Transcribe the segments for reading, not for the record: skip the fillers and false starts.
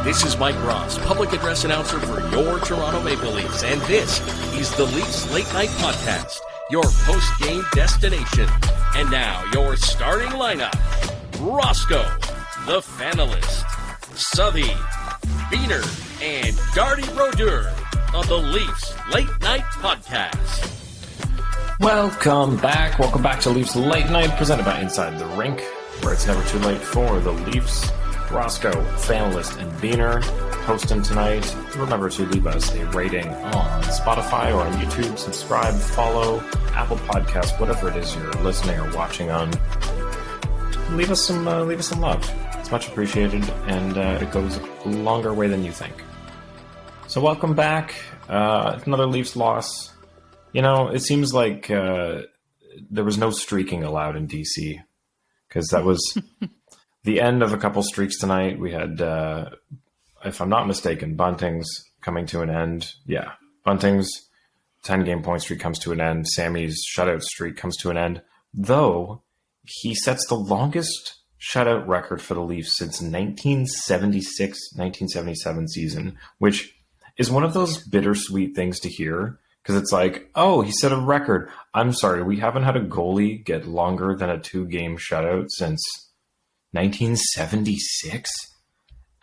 This is Mike Ross, public address announcer for your Toronto Maple Leafs, and this is the Leafs Late Night Podcast, your post-game destination. And now, your starting lineup: Roscoe, the Fanalist, Southey, Biehner, and Gardy Brodeur on the Leafs Late Night Podcast. Welcome back to Leafs Late Night, presented by Inside the Rink, where it's never too late for the Leafs. Roscoe, Fanalist, and Biehner hosting tonight. Remember to leave us a rating on Spotify or on YouTube. Subscribe, follow, Apple Podcasts, whatever it is you're listening or watching on. Leave us some love. It's much appreciated, and it goes a longer way than you think. So welcome back. Another Leafs loss. You know, it seems like there was no streaking allowed in DC, because that was the end of a couple streaks tonight. We had, if I'm not mistaken, Bunting's coming to an end. Yeah, Bunting's 10-game point streak comes to an end. Sammy's shutout streak comes to an end, though he sets the longest shutout record for the Leafs since 1976-1977 season, which is one of those bittersweet things to hear. Because it's like, oh, he set a record. I'm sorry, we haven't had a goalie get longer than a 2-game shutout since 1976?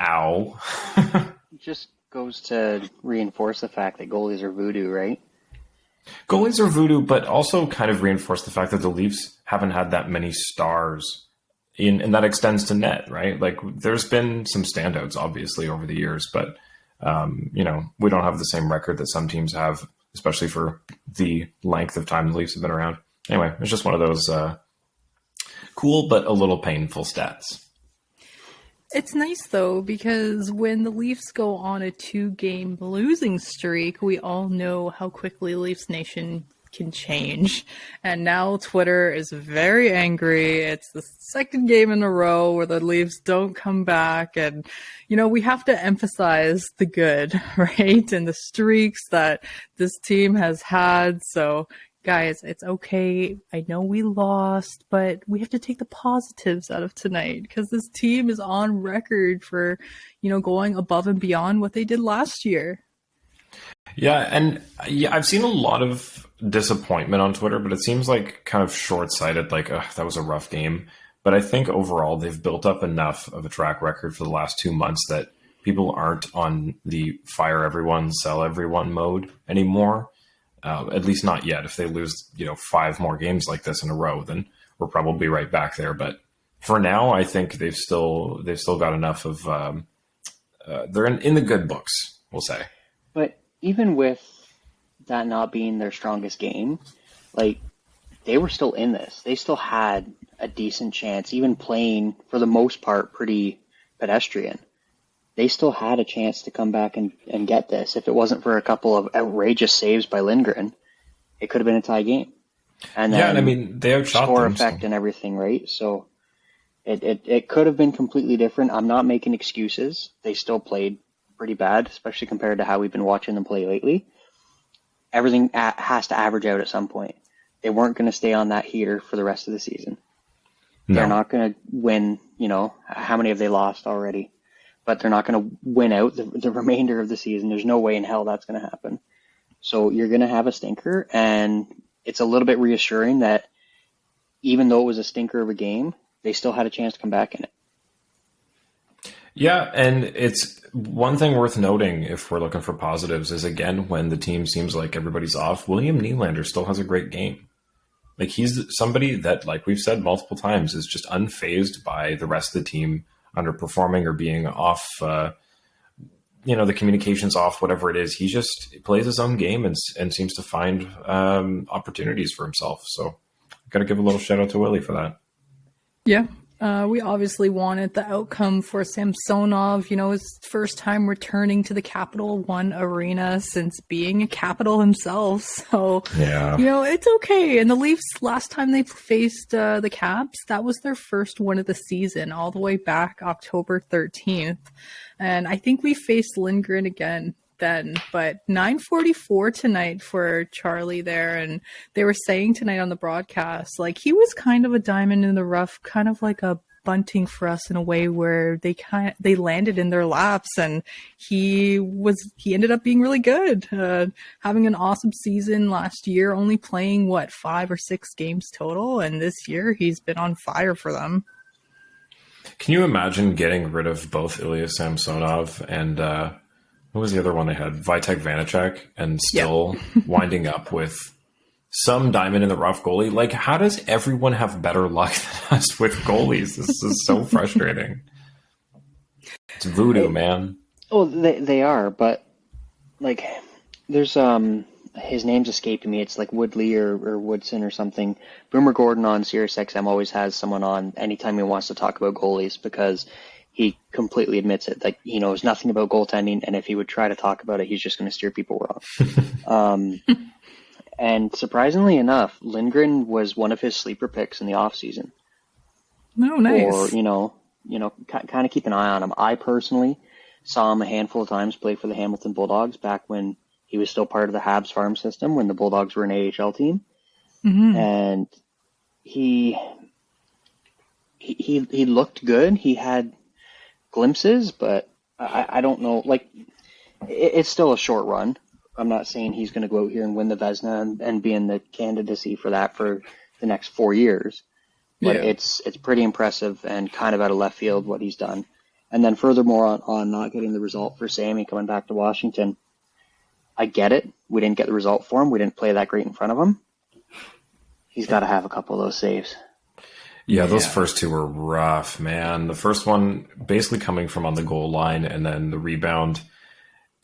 Ow. It just goes to reinforce the fact that goalies are voodoo, right? Goalies are voodoo, but also kind of reinforce the fact that the Leafs haven't had that many stars. And that extends to net, right? Like, there's been some standouts, obviously, over the years, but, we don't have the same record that some teams have, especially for the length of time the Leafs have been around. Anyway, it's just one of those cool but a little painful stats. It's nice, though, because when the Leafs go on a 2-game losing streak, we all know how quickly Leafs Nation can change. And now Twitter is very angry. It's the second game in a row where the Leafs don't come back. And, we have to emphasize the good, right? And the streaks that this team has had. So, guys, it's okay. I know we lost, but we have to take the positives out of tonight, because this team is on record for, going above and beyond what they did last year. Yeah, and I've seen a lot of disappointment on Twitter, but it seems like kind of short-sighted, like, that was a rough game. But I think overall they've built up enough of a track record for the last 2 months that people aren't on the fire everyone, sell everyone mode anymore. At least not yet. If they lose, 5 more games like this in a row, then we're probably right back there. But for now, I think they've still got enough of they're in the good books, we'll say. But even with that not being their strongest game, like, they were still in this. They still had a decent chance, even playing for the most part pretty pedestrian. They still had a chance to come back and get this. If it wasn't for a couple of outrageous saves by Lindgren, it could have been a tie game. And then they outshot score them, effect and everything, right? So it could have been completely different. I'm not making excuses. They still played pretty bad, especially compared to how we've been watching them play lately. Everything has to average out at some point. They weren't going to stay on that heater for the rest of the season. No. They're not going to win, how many have they lost already? But they're not going to win out the remainder of the season. There's no way in hell that's going to happen. So you're going to have a stinker, and it's a little bit reassuring that even though it was a stinker of a game, they still had a chance to come back in it. Yeah, and it's one thing worth noting if we're looking for positives is, again, when the team seems like everybody's off, William Nylander still has a great game. Like, he's somebody that, like we've said multiple times, is just unfazed by the rest of the team underperforming or being off, the communication's off, whatever it is. He just plays his own game and seems to find opportunities for himself. So I've got to give a little shout out to Willie for that. Yeah. We obviously wanted the outcome for Samsonov, his first time returning to the Capital One Arena since being a Capital himself. So, yeah. It's okay. And the Leafs, last time they faced the Caps, that was their first one of the season, all the way back October 13th. And I think we faced Lindgren again then, but 9:44 tonight for Charlie there, and they were saying tonight on the broadcast, like, he was kind of a diamond in the rough, kind of like a bunting for us in a way where they landed in their laps, and he ended up being really good, having an awesome season last year, only playing 5 or 6 games total, and this year he's been on fire for them. Can you imagine getting rid of both Ilya Samsonov and who was the other one they had? Vitek Vanacek, and still winding up with some diamond in the rough goalie? Like, how does everyone have better luck than us with goalies? This is so frustrating. It's voodoo, man. Oh, they are, but like, there's his name's escaping me. It's like Woodley or Woodson or something. Boomer Gordon on SiriusXM always has someone on anytime he wants to talk about goalies, because he completely admits it. Like, he knows nothing about goaltending, and if he would try to talk about it, he's just going to steer people wrong. And surprisingly enough, Lindgren was one of his sleeper picks in the offseason. Oh, nice. Or, kind of keep an eye on him. I personally saw him a handful of times play for the Hamilton Bulldogs back when he was still part of the Habs farm system, when the Bulldogs were an AHL team. Mm-hmm. And he looked good. He had glimpses, but I don't know. Like, it's still a short run. I'm not saying he's going to go out here and win the Vezina and be in the candidacy for that for the next 4 years. But it's pretty impressive and kind of out of left field what he's done. And then furthermore, on not getting the result for Sammy coming back to Washington, I get it. We didn't get the result for him. We didn't play that great in front of him. He's got to have a couple of those saves. Yeah, those first two were rough, man. The first one basically coming from on the goal line, and then the rebound.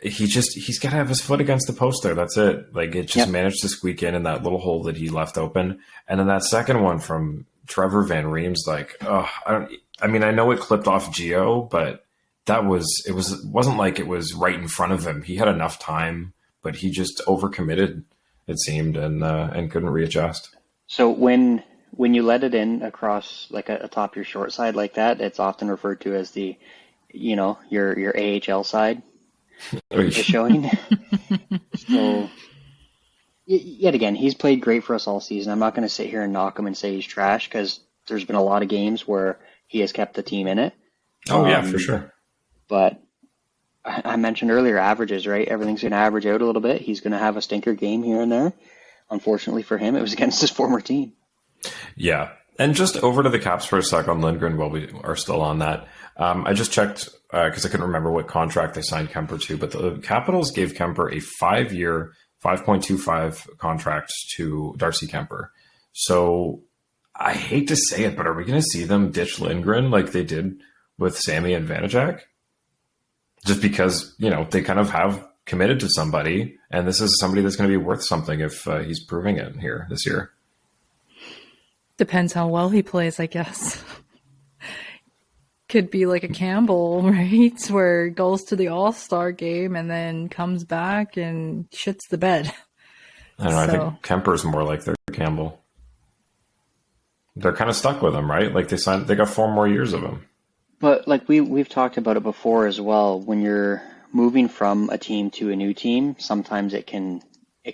He's got to have his foot against the post there. That's it. Like, it just managed to squeak in that little hole that he left open. And then that second one from Trevor Van Riem's, like, I know it clipped off Gio, but it wasn't like it was right in front of him. He had enough time, but he just overcommitted, it seemed, and couldn't readjust. So when you let it in across like atop your short side like that, it's often referred to as the, your AHL side. Is showing. So, yet again, he's played great for us all season. I'm not going to sit here and knock him and say he's trash, because there's been a lot of games where he has kept the team in it. Oh, yeah, for sure. But I mentioned earlier averages, right? Everything's going to average out a little bit. He's going to have a stinker game here and there. Unfortunately for him, it was against his former team. Yeah. And just over to the Caps for a sec on Lindgren while we are still on that. I just checked because I couldn't remember what contract they signed Kemper to, but the Capitals gave Kemper a 5-year, $5.25 contract to Darcy Kemper. So I hate to say it, but are we going to see them ditch Lindgren like they did with Sammy and Vanacek? Just because, they kind of have committed to somebody, and this is somebody that's going to be worth something if he's proving it here this year. Depends how well he plays, I guess. Could be like a Campbell, right? Where he goes to the All-Star game and then comes back and shits the bed. I don't know. I think Kemper's more like their Campbell. They're kind of stuck with him, right? Like they got 4 more years of him. But like we've talked about it before as well. When you're moving from a team to a new team, sometimes it can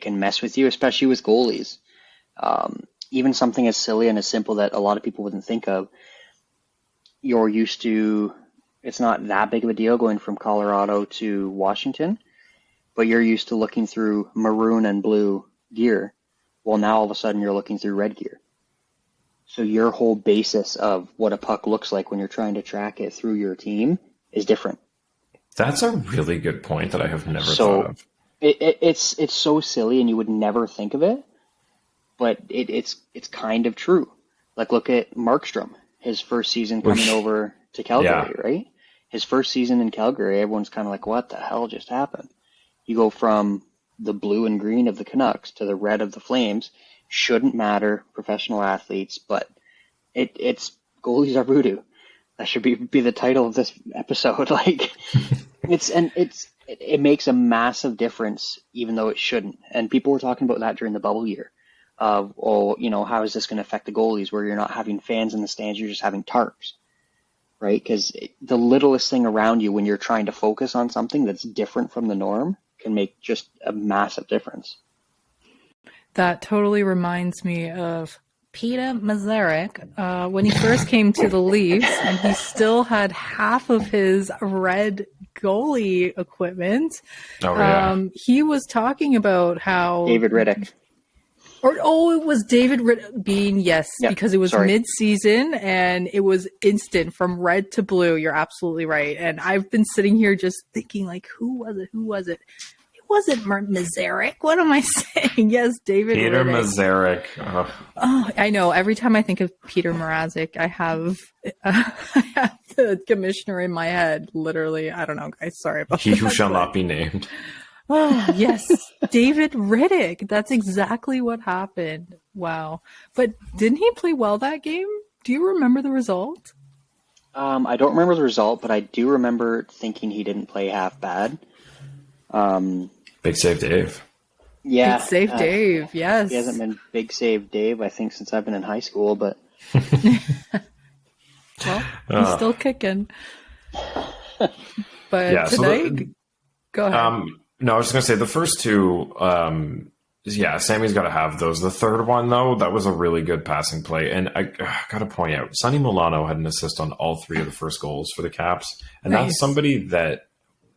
mess with you, especially with goalies. Even something as silly and as simple that a lot of people wouldn't think of. You're used to, it's not that big of a deal going from Colorado to Washington, but you're used to looking through maroon and blue gear. Well, now all of a sudden you're looking through red gear. So your whole basis of what a puck looks like when you're trying to track it through your team is different. That's a really good point that I have never thought of. It's so silly and you would never think of it, but it's kind of true. Like, look at Markstrom. His first season coming over to Calgary, right? His first season in Calgary, everyone's kind of like, what the hell just happened? You go from the blue and green of the Canucks to the red of the Flames. Shouldn't matter, professional athletes, but it's goalies are voodoo. That should be the title of this episode. Like, it makes a massive difference, even though it shouldn't. And people were talking about that during the bubble year. Of, how is this going to affect the goalies where you're not having fans in the stands, you're just having tarps, right? Because the littlest thing around you when you're trying to focus on something that's different from the norm can make just a massive difference. That totally reminds me of Peter Mazarek, when he first came to the Leafs, and he still had half of his red goalie equipment. Oh, yeah. He was talking about how David Riddick. It was David Bean, yes, Yep, because it was sorry. mid-season and it was instant from red to blue. You're absolutely right. And I've been sitting here just thinking, like, who was it? It wasn't Mazarek. What am I saying? Yes, David Peter Riddick. Mazarek. Oh, I know. Every time I think of Peter Mrazek, I have the commissioner in my head. Literally, I don't know, guys. Sorry about He that. who shall not be named. Oh, yes, David Riddick. That's exactly what happened. Wow. But didn't he play well that game? Do you remember the result? I don't remember the result, but I do remember thinking he didn't play half bad. Big save, Dave. Yeah. Big save Dave, yes. He hasn't been big save Dave, I think, since I've been in high school, but... Well, he's still kicking. But Yeah, today... Go ahead. No, I was just going to say the first two, Sammy's got to have those. The third one, though, that was a really good passing play. And I got to point out, Sonny Milano had an assist on all three of the first goals for the Caps. And Nice. that's somebody that,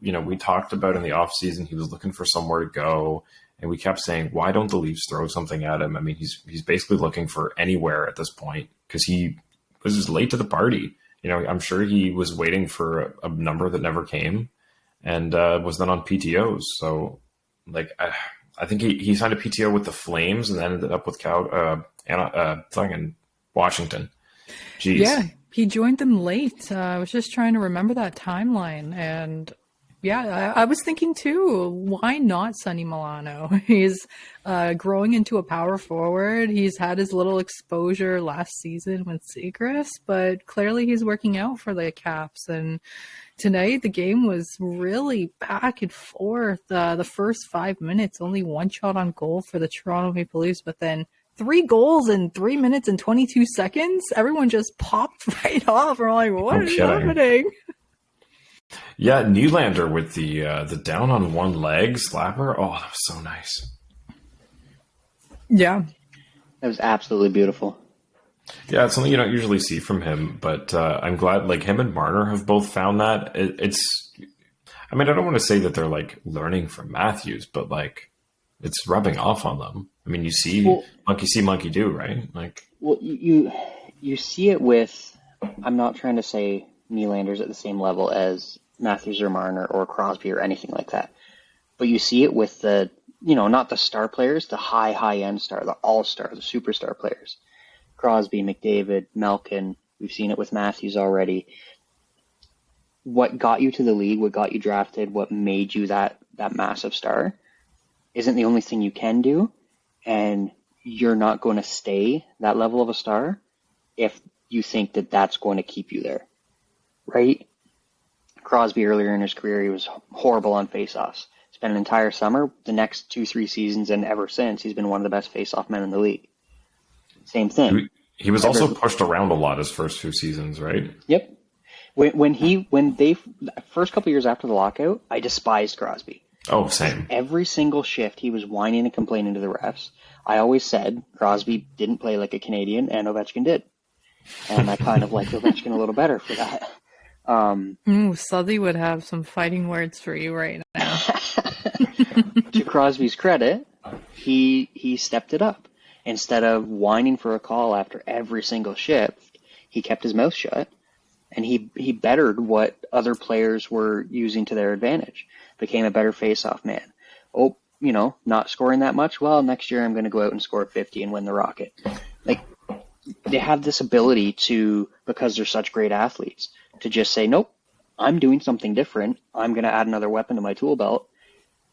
we talked about in the offseason. He was looking for somewhere to go. And we kept saying, why don't the Leafs throw something at him? I mean, he's basically looking for anywhere at this point because he was just late to the party. I'm sure he was waiting for a number that never came. And was then on PTOs. So, I think he signed a PTO with the Flames and then ended up with Washington. Jeez. Yeah, he joined them late. I was just trying to remember that timeline. And yeah, I was thinking too, why not Sonny Milano? He's growing into a power forward. He's had his little exposure last season with Zegras, but clearly he's working out for the Caps. And tonight, the game was really back and forth. The first 5 minutes, only one shot on goal for the Toronto Maple Leafs, but then 3 goals in 3 minutes and 22 seconds. Everyone just popped right off. We're like, what is happening? Yeah, Nylander with the down on one leg slapper. Oh, that was so nice. Yeah. That was absolutely beautiful. Yeah, it's something you don't usually see from him, but I'm glad him and Marner have both found that. I don't want to say that they're learning from Matthews, but it's rubbing off on them. I mean, you see monkey do, right? Well, you see it with, I'm not trying to say Nylander's at the same level as Matthews or Marner or Crosby or anything like that, but you see it with the, not the star players, the high-end star, the all-star, the superstar players. Crosby, McDavid, Malkin, we've seen it with Matthews already. What got you to the league, what got you drafted, what made you that massive star isn't the only thing you can do, and you're not going to stay that level of a star if you think that that's going to keep you there, right? Crosby earlier in his career, he was horrible on faceoffs. Spent an entire summer, the next 2-3 seasons, and ever since, he's been one of the best faceoff men in the league. Same thing. He was also pushed around a lot his first 2 seasons, right? Yep. When they first couple years after the lockout, I despised Crosby. Oh, same. Every single shift, he was whining and complaining to the refs. I always said Crosby didn't play like a Canadian, and Ovechkin did. And I kind of like Ovechkin a little better for that. Southey would have some fighting words for you right now. To Crosby's credit, he stepped it up. Instead of whining for a call after every single shift, he kept his mouth shut, and he bettered what other players were using to their advantage. Became a better face-off man. Oh, not scoring that much? Well, next year I'm going to go out and score 50 and win the Rocket. They have this ability to, because they're such great athletes, to just say, nope, I'm doing something different. I'm going to add another weapon to my tool belt,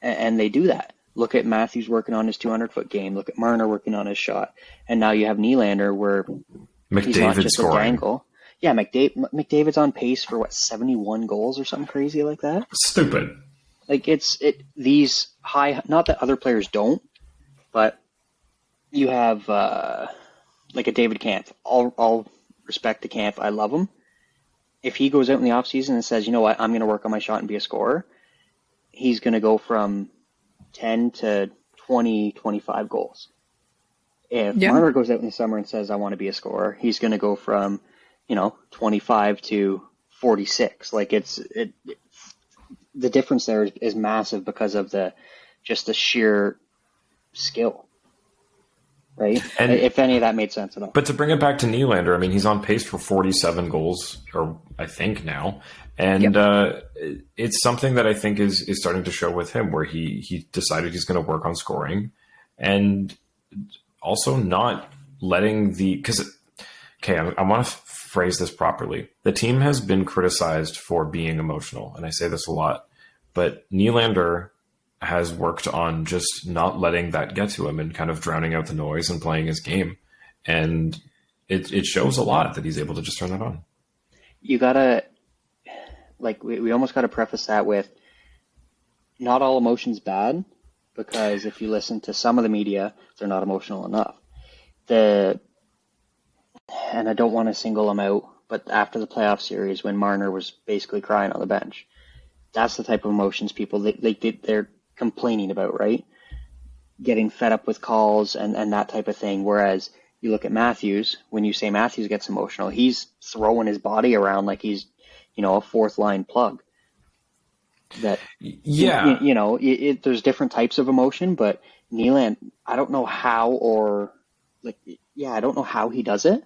and they do that. Look at Matthews working on his 200-foot game. Look at Marner working on his shot. And now you have Nylander where he's not just a dangle. Yeah, McDavid's on pace for, 71 goals or something crazy like that? Stupid. These high, not that other players don't, but you have a David Kampf. I'll respect the Kampf. I love him. If he goes out in the offseason and says, you know what, I'm going to work on my shot and be a scorer, he's going to go from 10 to 20, 25 goals. If Marner goes out in the summer and says, I want to be a scorer, he's going to go from, 25 to 46. Like the difference there is massive because of the sheer skill. Right? And if any of that made sense at all. But to bring it back to Nylander, I mean, he's on pace for 47 goals, or I think now. And it's something that I think is starting to show with him, where he decided he's going to work on scoring and also not letting I want to phrase this properly. The team has been criticized for being emotional, and I say this a lot, but Nylander has worked on just not letting that get to him and kind of drowning out the noise and playing his game. And it shows a lot that he's able to just turn that on. You gotta, we almost gotta preface that with not all emotion's bad, because if you listen to some of the media, they're not emotional enough. And I don't want to single them out, but after the playoff series, when Marner was basically crying on the bench, that's the type of emotions people, they're complaining about, right? Getting fed up with calls and that type of thing. Whereas you look at Matthews, when you say Matthews gets emotional, he's throwing his body around like he's, a fourth line plug. That, there's different types of emotion, but Nyland, I don't know how I don't know how he does it,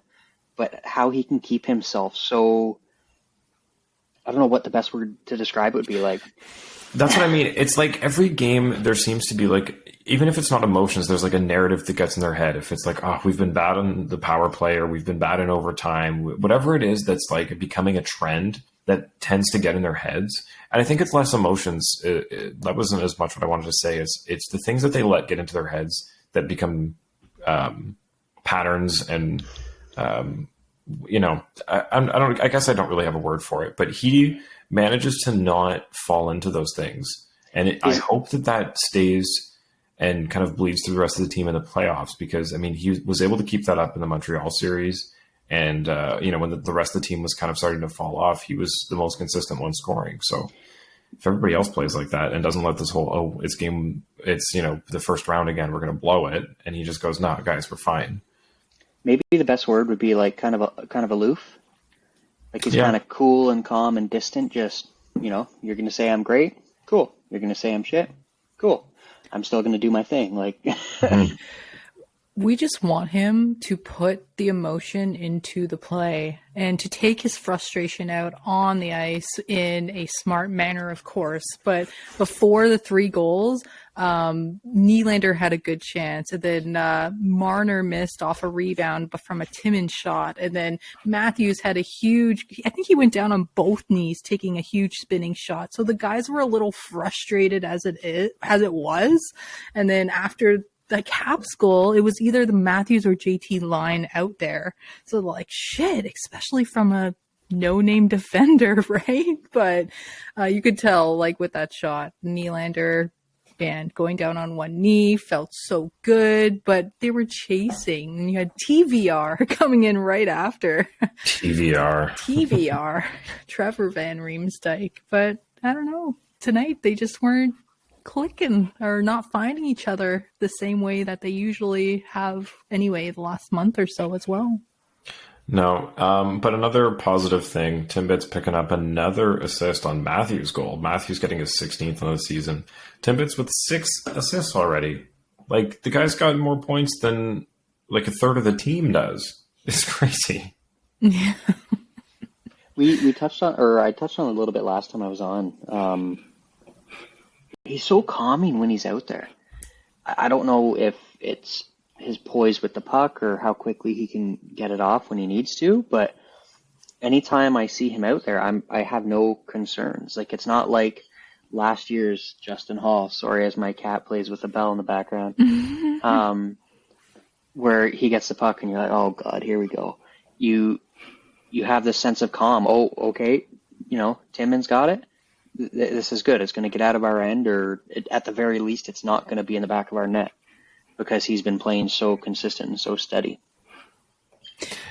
but how he can keep himself so, I don't know what the best word to describe it would be like. That's what I mean. It's like every game there seems to be even if it's not emotions, there's a narrative that gets in their head. If it's we've been bad on the power play, or we've been bad in overtime, whatever it is that's becoming a trend that tends to get in their heads. And I think it's less emotions. That wasn't as much what I wanted to say. It's the things that they let get into their heads that become patterns. And, I guess I don't really have a word for it, but he manages to not fall into those things. And I hope that stays and kind of bleeds through the rest of the team in the playoffs, because, I mean, he was able to keep that up in the Montreal series. And, when the rest of the team was kind of starting to fall off, he was the most consistent one scoring. So if everybody else plays like that and doesn't let this whole, it's the first round again, we're going to blow it. And he just goes, nah, guys, we're fine. Maybe the best word would be kind of aloof. He's kind of cool and calm and distant. Just, you're going to say I'm great. Cool. You're going to say I'm shit. Cool. I'm still going to do my thing. We just want him to put the emotion into the play and to take his frustration out on the ice in a smart manner, of course. But before the 3 goals, Nylander had a good chance. And then Marner missed off a rebound but from a Timmins shot. And then Matthews had I think he went down on both knees taking a huge spinning shot. So the guys were a little frustrated as it was. And then after the Caps goal, it was either the Matthews or JT line out there. So shit, especially from a no-name defender, right? But you could tell, with that shot, Nylander, going down on one knee, felt so good, but they were chasing. And you had TVR coming in right after. TVR. Trevor Van Riemsdyk. But I don't know. Tonight, they just weren't clicking or not finding each other the same way that they usually have anyway the last month or so as well. No, but another positive thing, Timbits picking up another assist on Matthews' goal. Matthews getting his 16th on the season. Timbits with 6 assists already. The guy's got more points than a third of the team does. It's crazy. Yeah. I touched on it a little bit last time I was on. He's so calming when he's out there. I don't know if it's his poise with the puck or how quickly he can get it off when he needs to, but anytime I see him out there, I have no concerns. It's not like last year's Justin Hall, sorry as my cat plays with a bell in the background, where he gets the puck and you're like, oh God, here we go. You have this sense of calm. Oh, okay, Timmins got it. This is good. It's going to get out of our end, or at the very least, it's not going to be in the back of our net because he's been playing so consistent and so steady.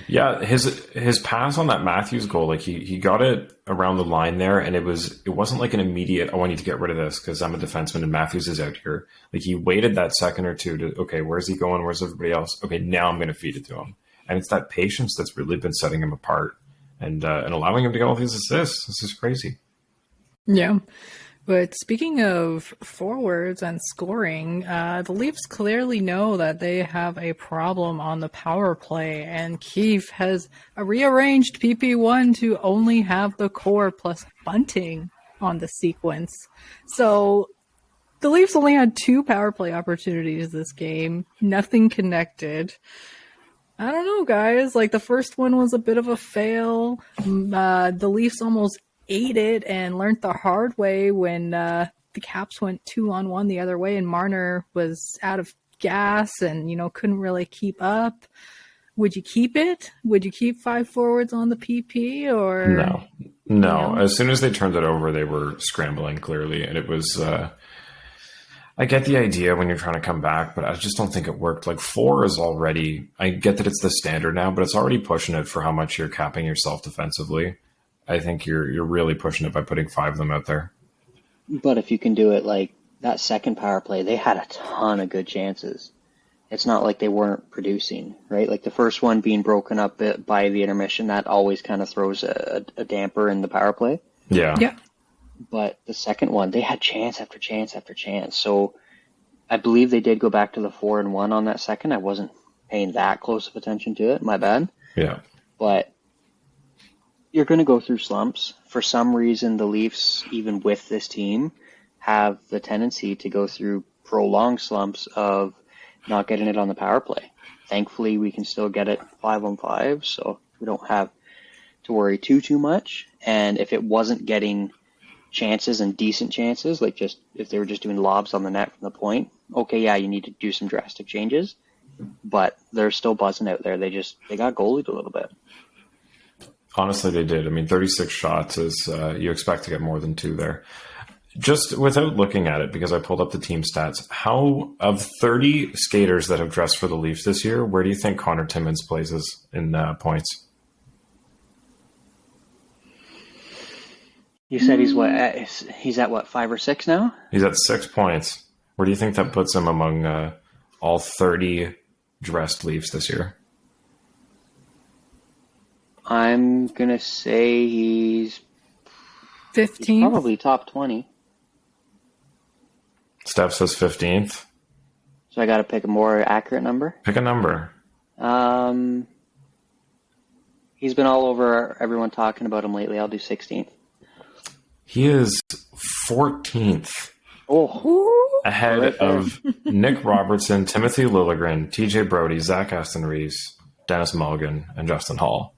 Yeah, his pass on that Matthews goal, like he got it around the line there, and it wasn't like an immediate, oh, I need to get rid of this because I'm a defenseman and Matthews is out here. Like he waited that second or two to, okay, where's he going? Where's everybody else? Okay, now I'm going to feed it to him. And it's that patience that's really been setting him apart and allowing him to get all these assists. This is crazy. Yeah. But speaking of forwards and scoring, the Leafs clearly know that they have a problem on the power play, and Keefe has rearranged PP1 to only have the core plus Bunting on the sequence. So the Leafs only had 2 power play opportunities this game, nothing connected. I don't know, guys. Like, the first one was a bit of a fail. The Leafs almost ate it and learned the hard way when the Caps went 2-on-1 the other way and Marner was out of gas and, couldn't really keep up. Would you keep it? Would you keep 5 forwards on the PP or? No. As soon as they turned it over, they were scrambling clearly. And it was, I get the idea when you're trying to come back, but I just don't think it worked. Like 4 is already, I get that it's the standard now, but it's already pushing it for how much you're capping yourself defensively. I think you're really pushing it by putting 5 of them out there. But if you can do it like that second power play, they had a ton of good chances. It's not like they weren't producing, right? Like the first one being broken up by the intermission, that always kind of throws a damper in the power play. Yeah. Yeah. But the second one, they had chance after chance after chance. So I believe they did go back to the 4-1 on that second. I wasn't paying that close of attention to it. My bad. Yeah. But you're going to go through slumps. For some reason, the Leafs, even with this team, have the tendency to go through prolonged slumps of not getting it on the power play. Thankfully, we can still get it 5-on-5, so we don't have to worry too much. And if it wasn't getting chances and decent chances, like just if they were just doing lobs on the net from the point, okay, yeah, you need to do some drastic changes. But they're still buzzing out there. They got goalied a little bit. Honestly, they did. I mean, 36 shots is, you expect to get more than 2 there. Just without looking at it, because I pulled up the team stats, how, of 30 skaters that have dressed for the Leafs this year, where do you think Connor Timmins places in points? You said he's at what, 5 or 6 now? He's at 6 points. Where do you think that puts him among all 30 dressed Leafs this year? I'm going to say he's 15. probably top 20. Steph says 15th. So I got to pick a more accurate number. Pick a number. He's been all over everyone talking about him lately. I'll do 16th. He is 14th. Oh. Ahead of Nick Robertson, Timothy Liljegren, TJ Brody, Zach Aston Reese, Dennis Mulligan, and Justin Hall.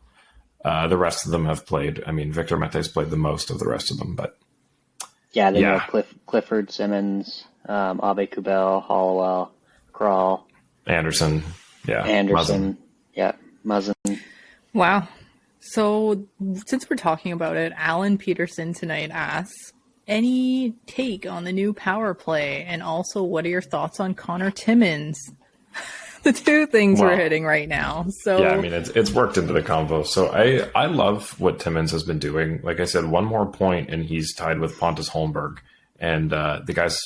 The rest of them have played. I mean, Victor Mete's played the most of the rest of them, but yeah, they got Clifford, Simmons, Abe Kubel, Hollowell, Kral, Anderson, Muzzin. Muzzin. Wow. So since we're talking about it, Alan Peterson tonight asks, any take on the new power play? And also, what are your thoughts on Connor Timmins? The 2 things we're hitting right now. So yeah, I mean, it's worked into the convo. So I love what Timmins has been doing. Like I said, 1 more point and he's tied with Pontus Holmberg. And the guy's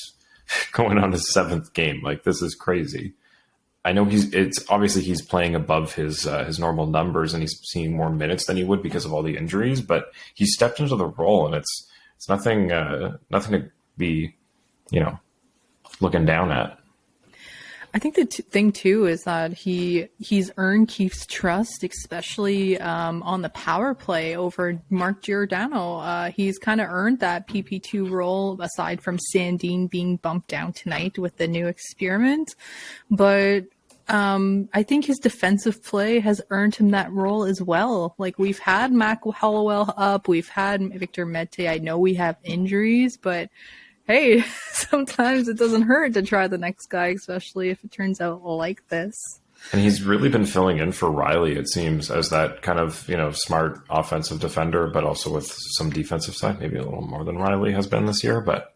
going on his 7th game. Like, this is crazy. I know it's obviously he's playing above his normal numbers and he's seeing more minutes than he would because of all the injuries, but he stepped into the role and it's nothing to be, looking down at. I think the thing too is that he's earned Keefe's trust, especially on the power play over Mark Giordano. He's kind of earned that PP2 role aside from Sandin being bumped down tonight with the new experiment. But I think his defensive play has earned him that role as well. Like, we've had Mac Hollowell up, we've had Victor Mete. I know we have injuries, but hey, sometimes it doesn't hurt to try the next guy, especially if it turns out like this. And he's really been filling in for Riley, it seems, as that kind of, smart offensive defender, but also with some defensive side, maybe a little more than Riley has been this year. But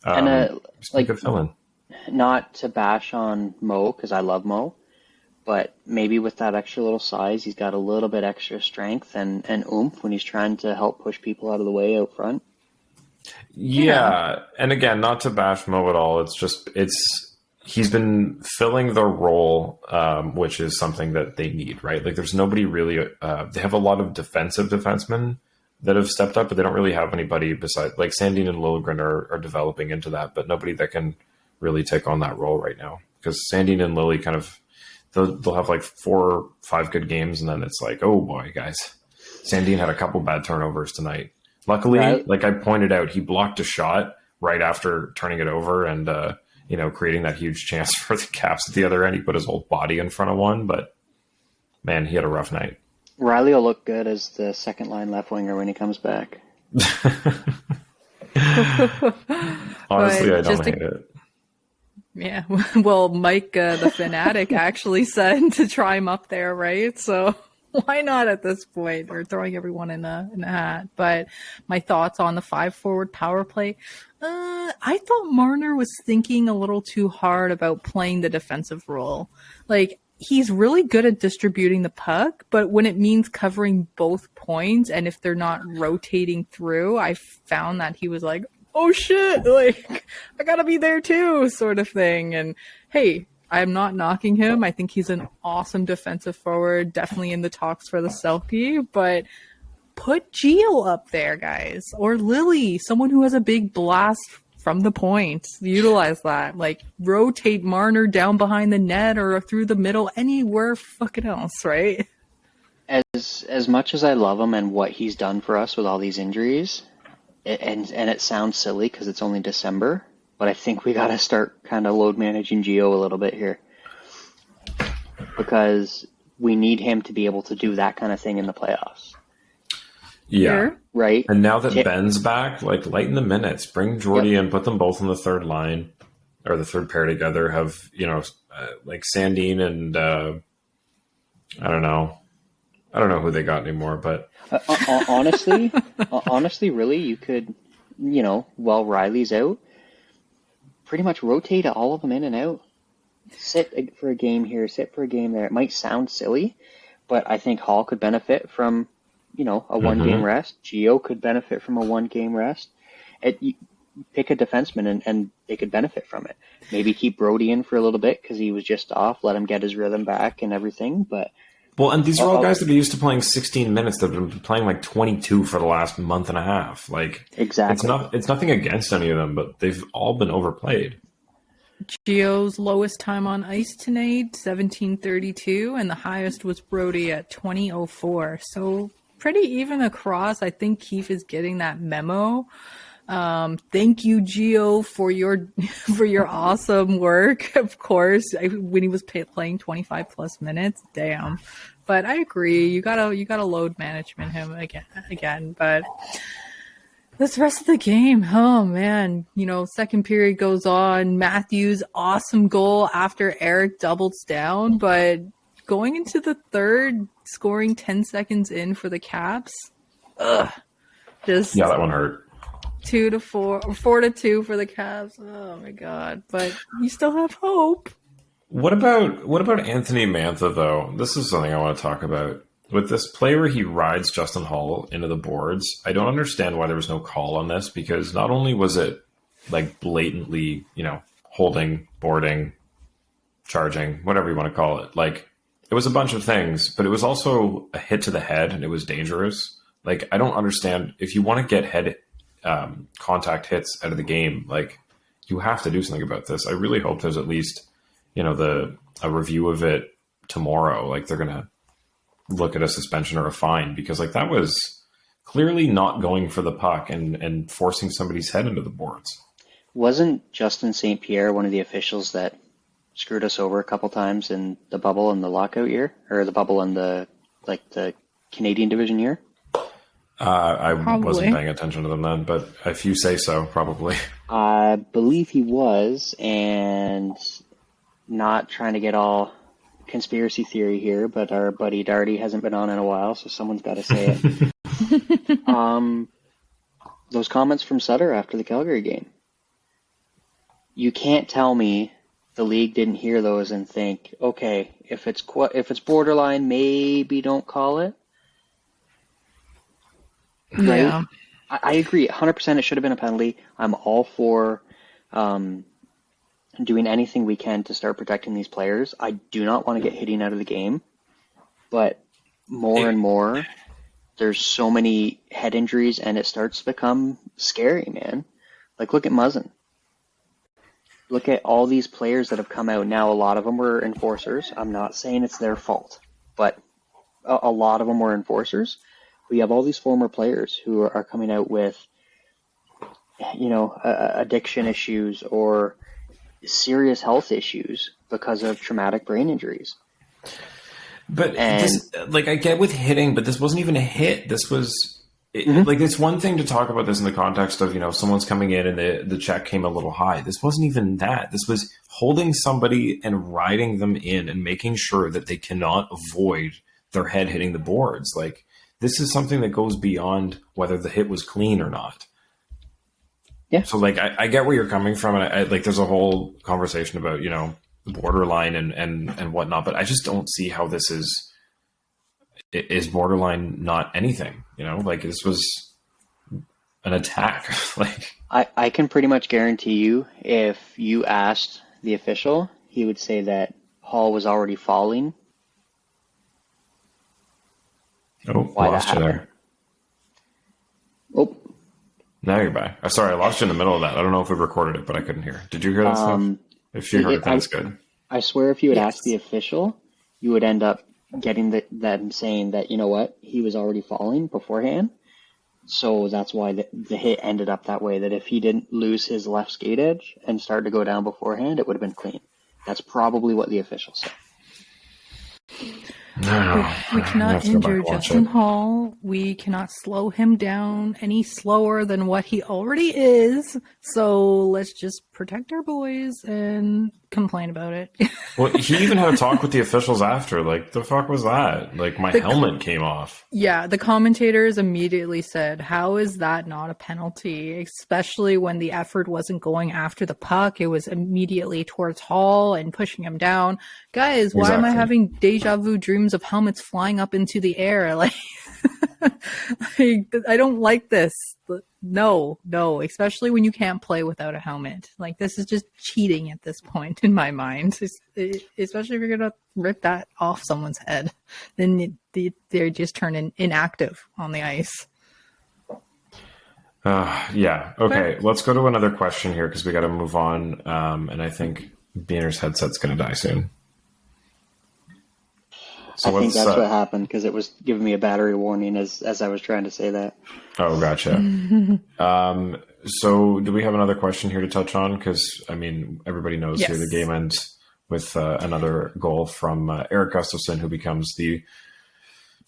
and like, good fill-in. Not to bash on Mo, because I love Mo, but maybe with that extra little size, he's got a little bit extra strength and oomph when he's trying to help push people out of the way out front. Yeah, and again, not to bash Mo at all. He's been filling the role, which is something that they need, right? Like, there's nobody really. They have a lot of defensive defensemen that have stepped up, but they don't really have anybody besides, like, Sandin and Liljegren are developing into that, but nobody that can really take on that role right now. Because Sandin and Lily kind of they'll have like 4 or 5 good games, and then it's like, oh boy, guys, Sandin had a couple bad turnovers tonight. Luckily, right. Like I pointed out, he blocked a shot right after turning it over and creating that huge chance for the Caps at the other end. He put his whole body in front of one, but man, he had a rough night. Riley will look good as the second line left winger when he comes back. Honestly, I don't hate it. Yeah, well, Mike, the fanatic, actually said to try him up there, right? So why not at this point? We're throwing everyone in a hat. But my thoughts on the 5-forward power play. I thought Marner was thinking a little too hard about playing the defensive role. Like, he's really good at distributing the puck, but when it means covering both points, and if they're not rotating through, I found that he was like, oh shit, like, I gotta be there too, sort of thing. And hey, I'm not knocking him. I think he's an awesome defensive forward, definitely in the talks for the Selke, but put Gio up there, guys, or Lily, someone who has a big blast from the point. Utilize that. Like, rotate Marner down behind the net or through the middle, anywhere fucking else, right? As much as I love him and what he's done for us with all these injuries, and it sounds silly because it's only December, but I think we got to start kind of load managing Gio a little bit here, because we need him to be able to do that kind of thing in the playoffs. Yeah. Sure. Right. And now that Ben's back, like, lighten the minutes, bring Jordy in, put them both on the third line or the third pair together. Have, like Sandin and I don't know who they got anymore, but honestly, really, you could, while Riley's out, pretty much rotate all of them in and out. Sit for a game here, sit for a game there. It might sound silly, but I think Hall could benefit from, a one-game rest. Gio could benefit from a one-game rest. You pick a defenseman and they could benefit from it. Maybe keep Brody in for a little bit because he was just off. Let him get his rhythm back and everything. But and these are all guys that are used to playing 16 minutes. That have been playing like 22 for the last month and a half. Like, exactly. It's nothing against any of them, but they've all been overplayed. Gio's lowest time on ice tonight, 17:32, and the highest was Brody at 20:04. So pretty even across. I think Keefe is getting that memo. Thank you, Gio, for your awesome work. Of course, when he was playing 25 plus minutes, damn. But I agree, you gotta load management him again. But this rest of the game, oh man, second period goes on. Matthews, awesome goal after Eric doubles down, but going into the third, scoring 10 seconds in for the Caps, that one hurt. 2-4 or 4-2 for the Caps. Oh my god! But you still have hope. What about Anthony Mantha though? This is something I want to talk about. With this play where he rides Justin Hall into the boards, I don't understand why there was no call on this, because not only was it like blatantly, holding, boarding, charging, whatever you want to call it, like it was a bunch of things, but it was also a hit to the head and it was dangerous. Like, I don't understand, if you want to get head contact hits out of the game, like, you have to do something about this. I really hope there's at least, a review of it tomorrow. Like, they're going to look at a suspension or a fine, because like that was clearly not going for the puck and forcing somebody's head into the boards. Wasn't Justin St. Pierre one of the officials that screwed us over a couple times in the bubble and the lockout year, or the bubble and the Canadian division year? I wasn't paying attention to them then, but if you say so, probably. I believe he was, and not trying to get all conspiracy theory here, but our buddy Darty hasn't been on in a while, so someone's got to say it. Those comments from Sutter after the Calgary game. You can't tell me the league didn't hear those and think, okay, if it's borderline, maybe don't call it. Right? Yeah. I agree, 100%. It should have been a penalty. I'm all for doing anything we can to start protecting these players. I do not want to get hitting out of the game, but more and more, there's so many head injuries, and it starts to become scary, man. Like, look at Muzzin. Look at all these players that have come out now. A lot of them were enforcers. I'm not saying it's their fault, but a lot of them were enforcers. We have all these former players who are coming out with, addiction issues or serious health issues because of traumatic brain injuries. But I get with hitting, but this wasn't even a hit. This was it's one thing to talk about this in the context of, someone's coming in and the check came a little high. This wasn't even that. This was holding somebody and riding them in and making sure that they cannot avoid their head hitting the boards. Like, this is something that goes beyond whether the hit was clean or not. Yeah. So I get where you're coming from, and I there's a whole conversation about borderline and whatnot, but I just don't see how this is borderline not anything. This was an attack. I can pretty much guarantee you, if you asked the official, he would say that Hall was already falling. Oh, Why lost that you happened. there. Oh. Now you're back. I'm sorry, I lost you in the middle of that. I don't know if we recorded it, but I couldn't hear. Did you hear that stuff? If you heard it, that's good. I swear if you would ask the official, you would end up getting them saying that, you know what, he was already falling beforehand. So that's why the hit ended up that way, that if he didn't lose his left skate edge and start to go down beforehand, it would have been clean. That's probably what the official said. We cannot injure Justin Hall. We cannot slow him down any slower than what he already is. So let's just protect our boys and complain about it. Well, he even had a talk with the officials after. The fuck was that? My helmet came off. Yeah, the commentators immediately said, how is that not a penalty? Especially when the effort wasn't going after the puck. It was immediately towards Hall and pushing him down. Guys, why am I having deja vu dreams of helmets flying up into the air? I don't like this. No, especially when you can't play without a helmet. This is just cheating at this point in my mind. Especially if you're going to rip that off someone's head. Then they just turn inactive on the ice. Yeah. Okay, let's go to another question here because we got to move on. And I think Biehner's headset's going to die soon. So I think that's what happened because it was giving me a battery warning as I was trying to say that. Oh, gotcha. So do we have another question here to touch on? Because, everybody knows here the game ends with another goal from Erik Gustafsson, who becomes the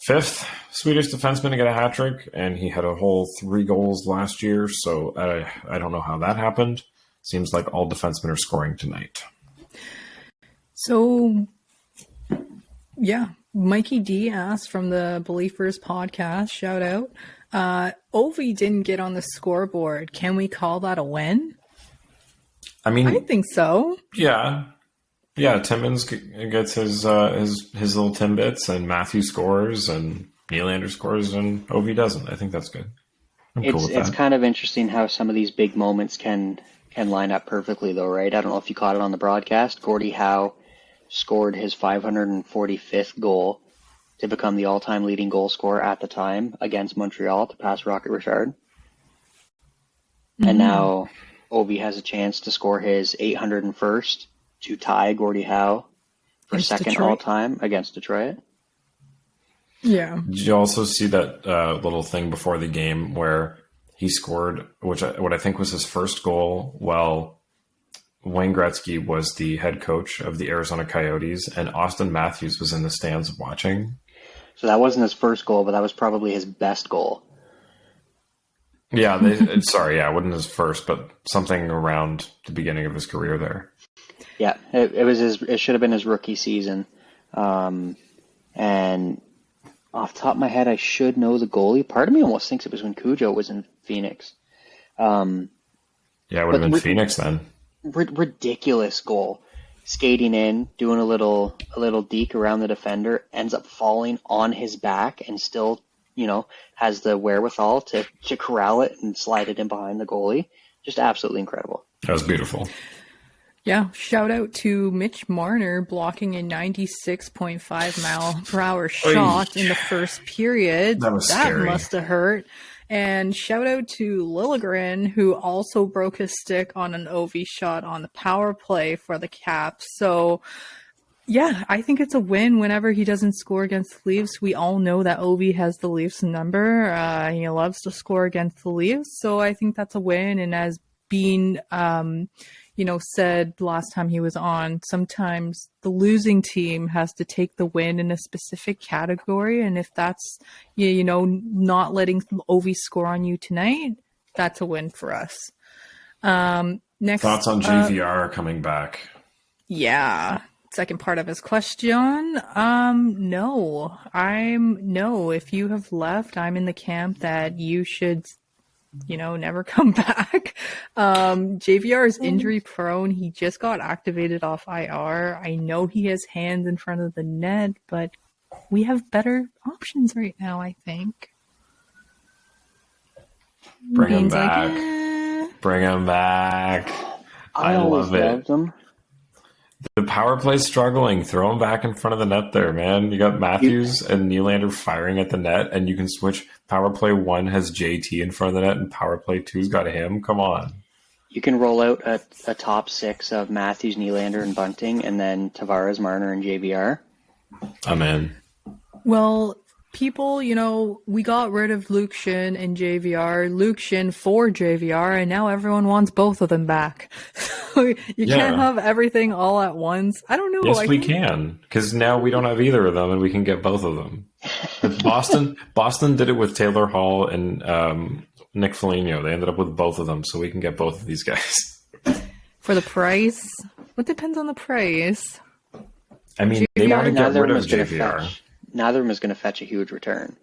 5th Swedish defenseman to get a hat trick, and he had a whole 3 goals last year. So I don't know how that happened. Seems like all defensemen are scoring tonight. So, yeah. Mikey D asked from the Believers podcast, shout out, Ovi didn't get on the scoreboard. Can we call that a win? I think so. Yeah. Yeah, Timmins gets his little Timbits, and Matthew scores, and Nylander scores, and Ovi doesn't. I think that's good. It's kind of interesting how some of these big moments can line up perfectly, though, right? I don't know if you caught it on the broadcast. Gordie Howe scored his 545th goal to become the all-time leading goal scorer at the time against Montreal to pass Rocket Richard. Mm-hmm. And now Ovi has a chance to score his 801st to tie Gordie Howe for second all-time against Detroit. Yeah. Did you also see that little thing before the game where he scored, what I think was his first goal while Wayne Gretzky was the head coach of the Arizona Coyotes, and Austin Matthews was in the stands watching? So that wasn't his first goal, but that was probably his best goal. Yeah, it wasn't his first, but something around the beginning of his career there. Yeah, it should have been his rookie season. And off the top of my head, I should know the goalie. Part of me almost thinks it was when Cujo was in Phoenix. Yeah, it would have been Phoenix then. Ridiculous goal. skating in, doing a little deke around the defender, ends up falling on his back and still, has the wherewithal to corral it and slide it in behind the goalie. Just absolutely incredible. That was beautiful. Yeah, shout out to Mitch Marner blocking a 96.5 mph shot in the first period. That was scary. Must have hurt. And shout out to Liljegren, who also broke his stick on an Ovi shot on the power play for the Caps. So, yeah, I think it's a win whenever he doesn't score against the Leafs. We all know that Ovi has the Leafs number. He loves to score against the Leafs. So I think that's a win. And as Bean, said last time he was on, sometimes the losing team has to take the win in a specific category. And if that's, not letting Ovi score on you tonight, that's a win for us. Next, thoughts on JVR coming back? Yeah. Second part of his question. No. If you have left, I'm in the camp that you should never come back. JVR is injury prone. He just got activated off IR. I know he has hands in front of the net, but we have better options right now, I think. Bring him back. Bring him back. I love it. Him. The power play's struggling. Throw him back in front of the net there, man. You got Matthews and Nylander firing at the net, and you can switch. Power play 1 has JT in front of the net, and power play 2's got him. Come on. You can roll out a top 6 of Matthews, Nylander, and Bunting, and then Tavares, Marner, and JVR. I'm in. Well, people, we got rid of Luke Shin and JVR, Luke Shin for JVR, and now everyone wants both of them back. You can't have everything all at once. I don't know. Yes, we can, because now we don't have either of them, and we can get both of them. Boston did it with Taylor Hall and Nick Foligno. They ended up with both of them, so we can get both of these guys. For the price? What depends on the price? I mean, they want to get rid of JVR. Neither of them is going to fetch a huge return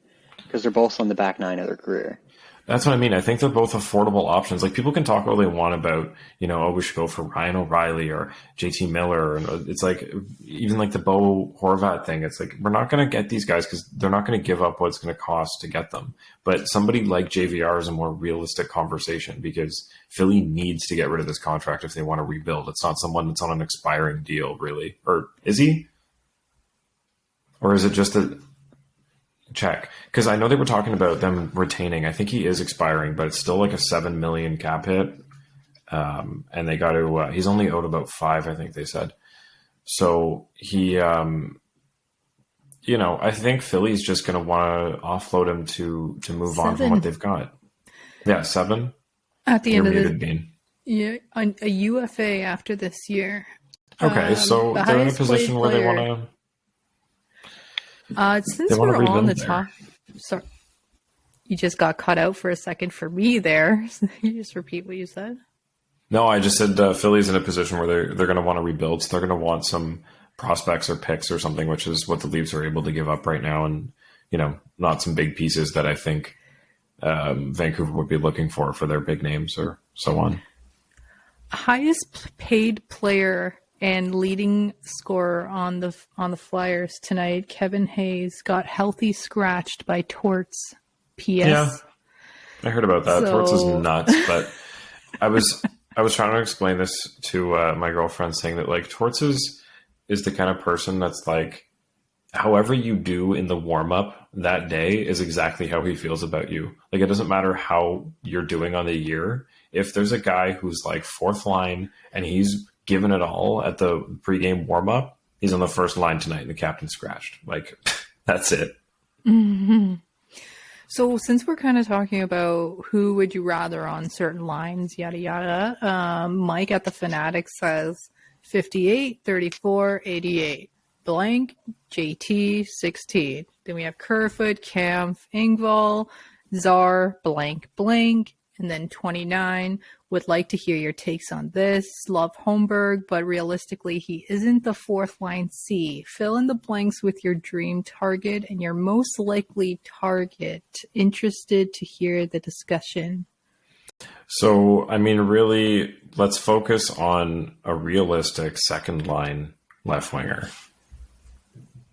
because they're both on the back 9 of their career. That's what I mean. I think they're both affordable options. Like, people can talk all they want about, we should go for Ryan O'Reilly or JT Miller. And it's like, even like the Bo Horvat thing. It's like, we're not going to get these guys because they're not going to give up what it's going to cost to get them. But somebody like JVR is a more realistic conversation because Philly needs to get rid of this contract if they want to rebuild. It's not someone that's on an expiring deal, really. Or is he? Or is it just a check? Because I know they were talking about them retaining. I think he is expiring, but it's still like a $7 million cap hit. And they got to, he's only owed about 5, I think they said. So he, I think Philly's just going to want to offload him to move 7. On from what they've got. Yeah, 7. At the end of a UFA after this year. Okay, so they're in a position where they want to. Since we're on the top, sorry, you just got cut out for a second for me there. You just repeat what you said. No, I just said Philly's in a position where they're going to want to rebuild. So they're going to want some prospects or picks or something, which is what the Leafs are able to give up right now, and not some big pieces that I think Vancouver would be looking for their big names or so on. Highest paid player and leading scorer on the Flyers tonight, Kevin Hayes, got healthy scratched by Torts. PS. Yeah, I heard about that. Torts is nuts, but I was trying to explain this to my girlfriend, saying that like Torts is the kind of person that's like, however you do in the warm up that day is exactly how he feels about you. Like, it doesn't matter how you're doing on the year. If there's a guy who's like 4th line and he's given it all at the pregame warm-up, he's on the first line tonight and the captain's scratched. Like, that's it. Mm-hmm. So since we're kind of talking about who would you rather on certain lines, yada, yada, Mike at the Fanatic says 58, 34, 88. Blank, JT, 16. Then we have Kerfoot, Kampf, Engvall, Czar, blank, blank. And then 29, would like to hear your takes on this. Love Holmberg, but realistically, he isn't the 4th line C. Fill in the blanks with your dream target and your most likely target. Interested to hear the discussion. So, I mean, really, let's focus on a realistic second line left winger.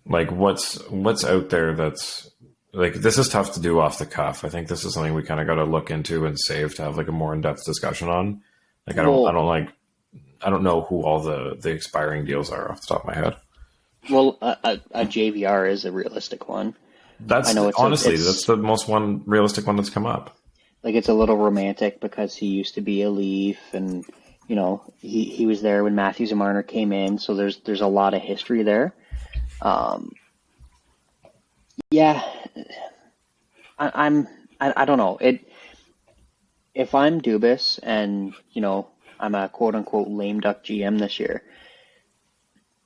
Like, what's out there that's like, this is tough to do off the cuff. I think this is something we kind of got to look into and save to have like a more in-depth discussion on. Like, I don't know who all the expiring deals are off the top of my head. Well, a JVR is a realistic one. That's that's the most realistic one that's come up. Like, it's a little romantic because he used to be a Leaf, and you know he was there when Matthews and Marner came in, so there's a lot of history there. Yeah, I don't know it. If I'm Dubas and I'm a quote unquote lame duck GM this year,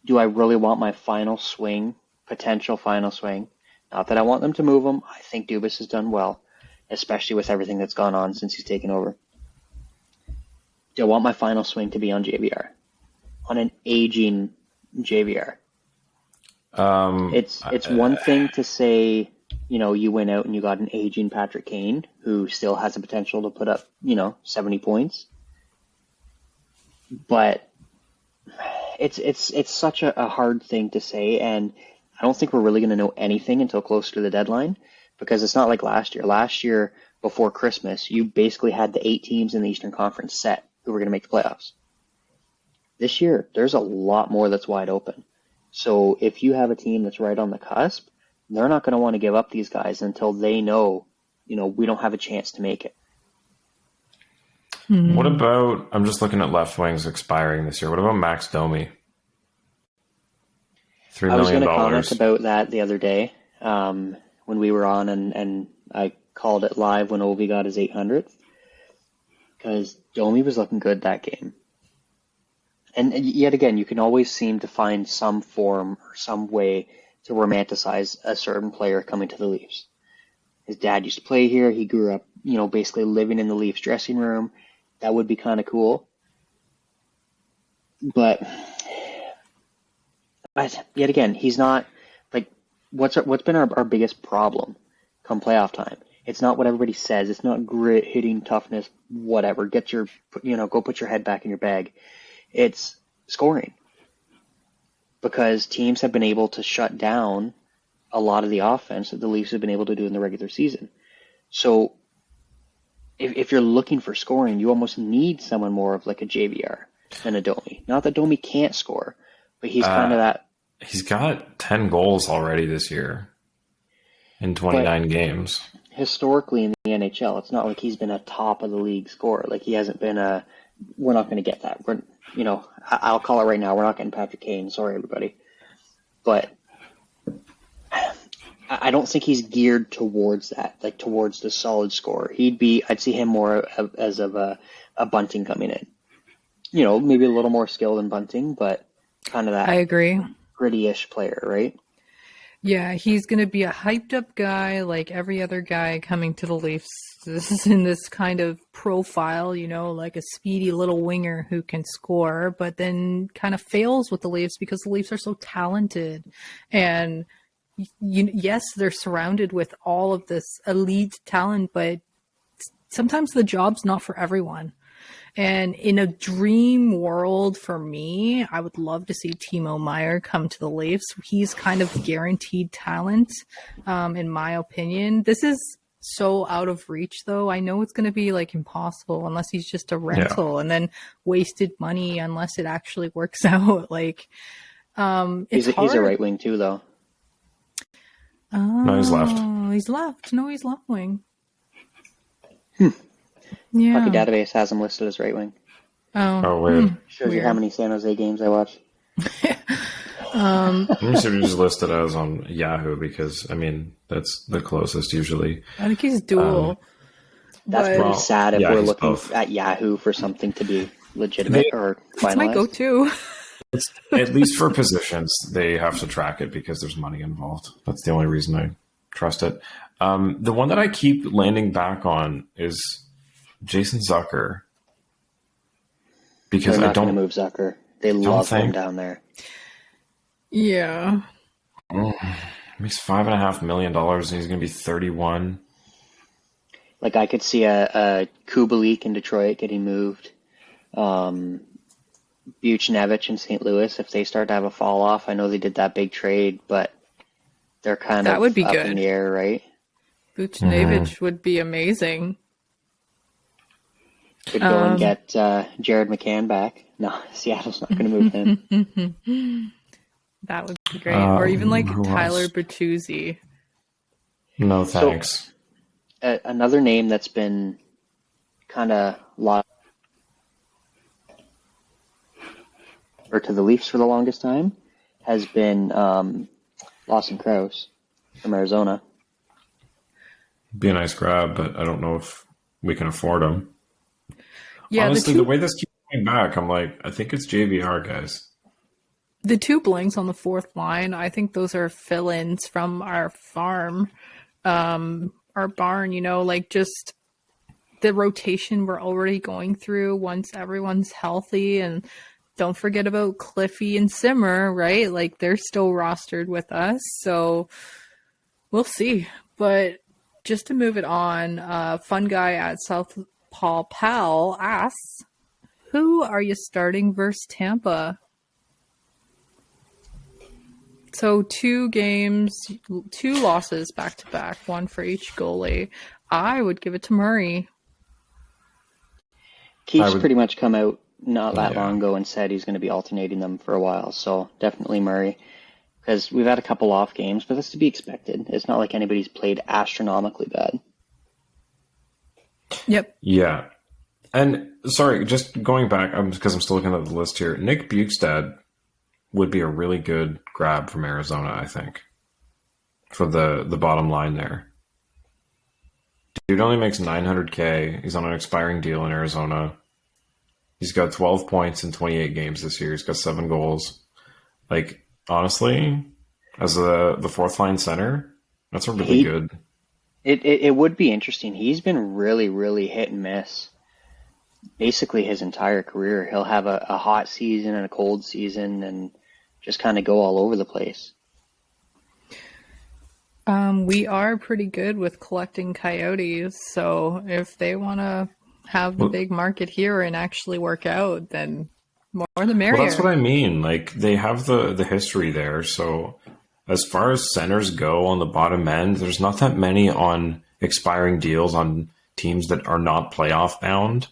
do I really want my potential final swing? Not that I want them to move him. I think Dubas has done well, especially with everything that's gone on since he's taken over. Do I want my final swing to be on JVR? On an aging JVR? It's one thing to say, you went out and you got an aging Patrick Kane who still has the potential to put up, 70 points. But it's such a hard thing to say, and I don't think we're really going to know anything until closer to the deadline, because it's not like last year. Last year, before Christmas, you basically had the 8 teams in the Eastern Conference set who were going to make the playoffs. This year, there's a lot more that's wide open. So if you have a team that's right on the cusp, they're not going to want to give up these guys until they know, we don't have a chance to make it. What about, I'm just looking at left wings expiring this year. What about Max Domi? $3 million. I was going to comment about that the other day when we were on, and I called it live when Ovi got his 800th, because Domi was looking good that game. And yet again, you can always seem to find some form or some way to romanticize a certain player coming to the Leafs. His dad used to play here. He grew up, basically living in the Leafs dressing room. That would be kind of cool. But yet again, he's not like what's been our biggest problem come playoff time. It's not what everybody says. It's not grit, hitting, toughness, whatever. Go put your head back in your bag. It's scoring, because teams have been able to shut down a lot of the offense that the Leafs have been able to do in the regular season. So if you're looking for scoring, you almost need someone more of like a JVR than a Domi. Not that Domi can't score, but he's kind of that. He's got 10 goals already this year in 29 games. Historically in the NHL, it's not like he's been a top of the league scorer. Like, he hasn't been we're not going to get that. I'll call it right now. We're not getting Patrick Kane. Sorry, everybody. But I don't think he's geared towards that, like towards the solid scorer. I'd see him more as of a Bunting coming in. Maybe a little more skilled than Bunting, but kind of that. I agree. Gritty-ish player, right? Yeah, he's going to be a hyped up guy like every other guy coming to the Leafs. This is in this kind of profile, like a speedy little winger who can score, but then kind of fails with the Leafs because the Leafs are so talented. And yes, they're surrounded with all of this elite talent, but sometimes the job's not for everyone. And in a dream world for me, I would love to see Timo Meier come to the Leafs. He's kind of guaranteed talent, in my opinion. This is so out of reach, though. I know it's going to be like impossible unless he's just a rental, and then wasted money unless it actually works out. Like, he's a right wing too, though. No, he's left. He's left. No, he's left wing. Yeah. Hockey Database has him listed as right wing. Oh, weird. Shows you how many San Jose games I watch. Let me see if he's listed as on Yahoo, because that's the closest usually. I think he's dual. That's pretty sad if we're looking at Yahoo for something to be legitimate or finalized. It's my go-to. At least for positions, they have to track it because there's money involved. That's the only reason I trust it. The one that I keep landing back on is Jason Zucker, because they're not going to move Zucker. They love him down there. Yeah. He's $5.5 million, and he's going to be 31. Like I could see a Kubalik in Detroit getting moved. Buchnevich in St. Louis, if they start to have a fall off. I know they did that big trade, but they're kind That of would be up good. in the air, right? Buchnevich would be amazing. Could go and get Jared McCann back. No, Seattle's not going to move him. That would be great. Or even like who Tyler else? Bertuzzi. No thanks. Another name that's been kind of lost or to the Leafs for the longest time has been Lawson Krause from Arizona. Be a nice grab, but I don't know if we can afford him. Yeah, Honestly, the way this keeps coming back, I'm like, I think it's JVR, guys. the two blanks on the fourth line, I think those are fill-ins from our farm, our barn, like just the rotation we're already going through once everyone's healthy. And don't forget about Cliffy and Simmer, right? Like they're still rostered with us. So we'll see. But just to move it on, Fun Guy at South Paul Powell asks, who are you starting versus Tampa? So 2 games, 2 losses back to back, 1 for each goalie. I would give it to Murray. Keith's pretty much come out not that long ago and said he's going to be alternating them for a while. So definitely Murray, because we've had a couple off games, but that's to be expected. It's not like anybody's played astronomically bad. Yep. Yeah. And sorry, just going back, because I'm still looking at the list here. Nick Bukestad would be a really good grab from Arizona, I think, for the bottom line there. Dude only makes $900K. He's on an expiring deal in Arizona. He's got 12 points in 28 games this year. He's got 7 goals. Like, honestly, as the fourth line center, that's a really good. It would be interesting. He's been really, really hit and miss basically his entire career. He'll have a hot season and a cold season and just kind of go all over the place. We are pretty good with collecting coyotes, so if they want to have the big market here and actually work out, then more the merrier. Well, that's what I mean. Like, they have the history there, so as far as centers go on the bottom end, there's not that many on expiring deals on teams that are not playoff bound.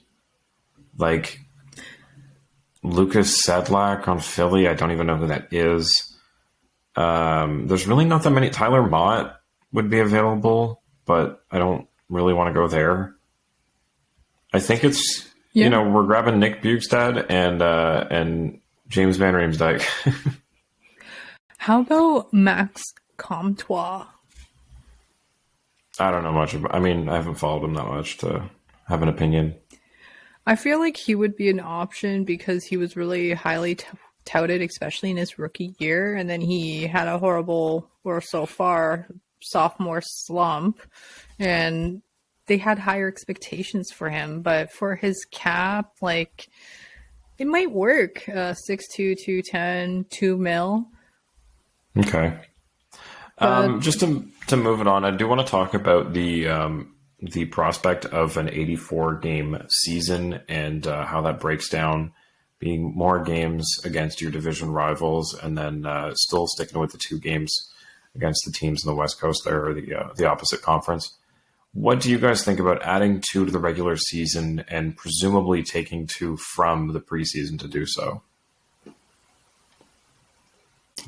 Like Lucas Sedlak on Philly, I don't even know who that is. There's really not that many. Tyler Mott would be available, but I don't really want to go there. I think it's we're grabbing Nick Bukestad and James Van Riemsdyk. How about Max Comtois? I don't know much about. I mean, I haven't followed him that much to have an opinion. I feel like he would be an option because he was really highly touted, especially in his rookie year, and then he had a horrible, or so far, sophomore slump, and they had higher expectations for him. But for his cap, like, it might work. 6'2", 210, $2 million. Okay. Just to move it on, I do want to talk about the prospect of an 84-game season and how that breaks down, being more games against your division rivals and then still sticking with the 2 games against the teams in the West Coast there, or the opposite conference. What do you guys think about adding 2 to the regular season and presumably taking 2 from the preseason to do so?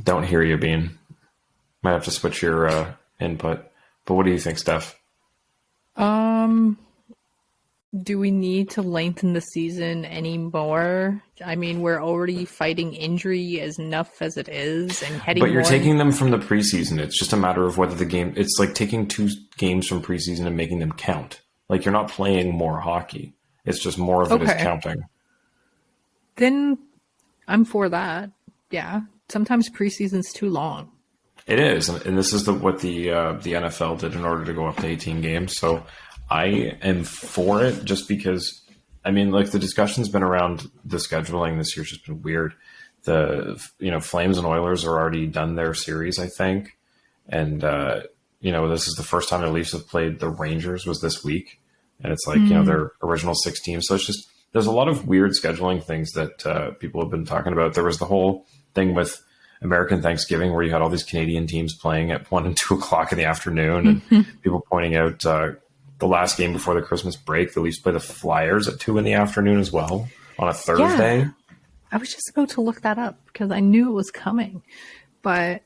Don't hear you, Bean. Might have to switch your input. But what do you think, Steph? Do we need to lengthen the season anymore? I mean, we're already fighting injury as enough as it is, and heading. But you're taking them from the preseason. It's just a matter of whether the game. It's like taking 2 games from preseason and making them count. Like, you're not playing more hockey. It's just more of it is counting. Then I'm for that. Yeah, sometimes preseason's too long. It is, and this is what the NFL did in order to go up to 18 games. So I am for it, just because, I mean, like, the discussion's been around the scheduling this year's just been weird. The Flames and Oilers are already done their series, I think, and this is the first time the Leafs have played the Rangers was this week. and it's like, you know, their original 6 teams. So it's just, there's a lot of weird scheduling things that people have been talking about. There was the whole thing with American Thanksgiving where you had all these Canadian teams playing at 1 and 2 o'clock in the afternoon, and people pointing out the last game before the Christmas break, the Leafs play the Flyers at 2 in the afternoon as well on a Thursday. Yeah. I was just about to look that up because I knew it was coming, but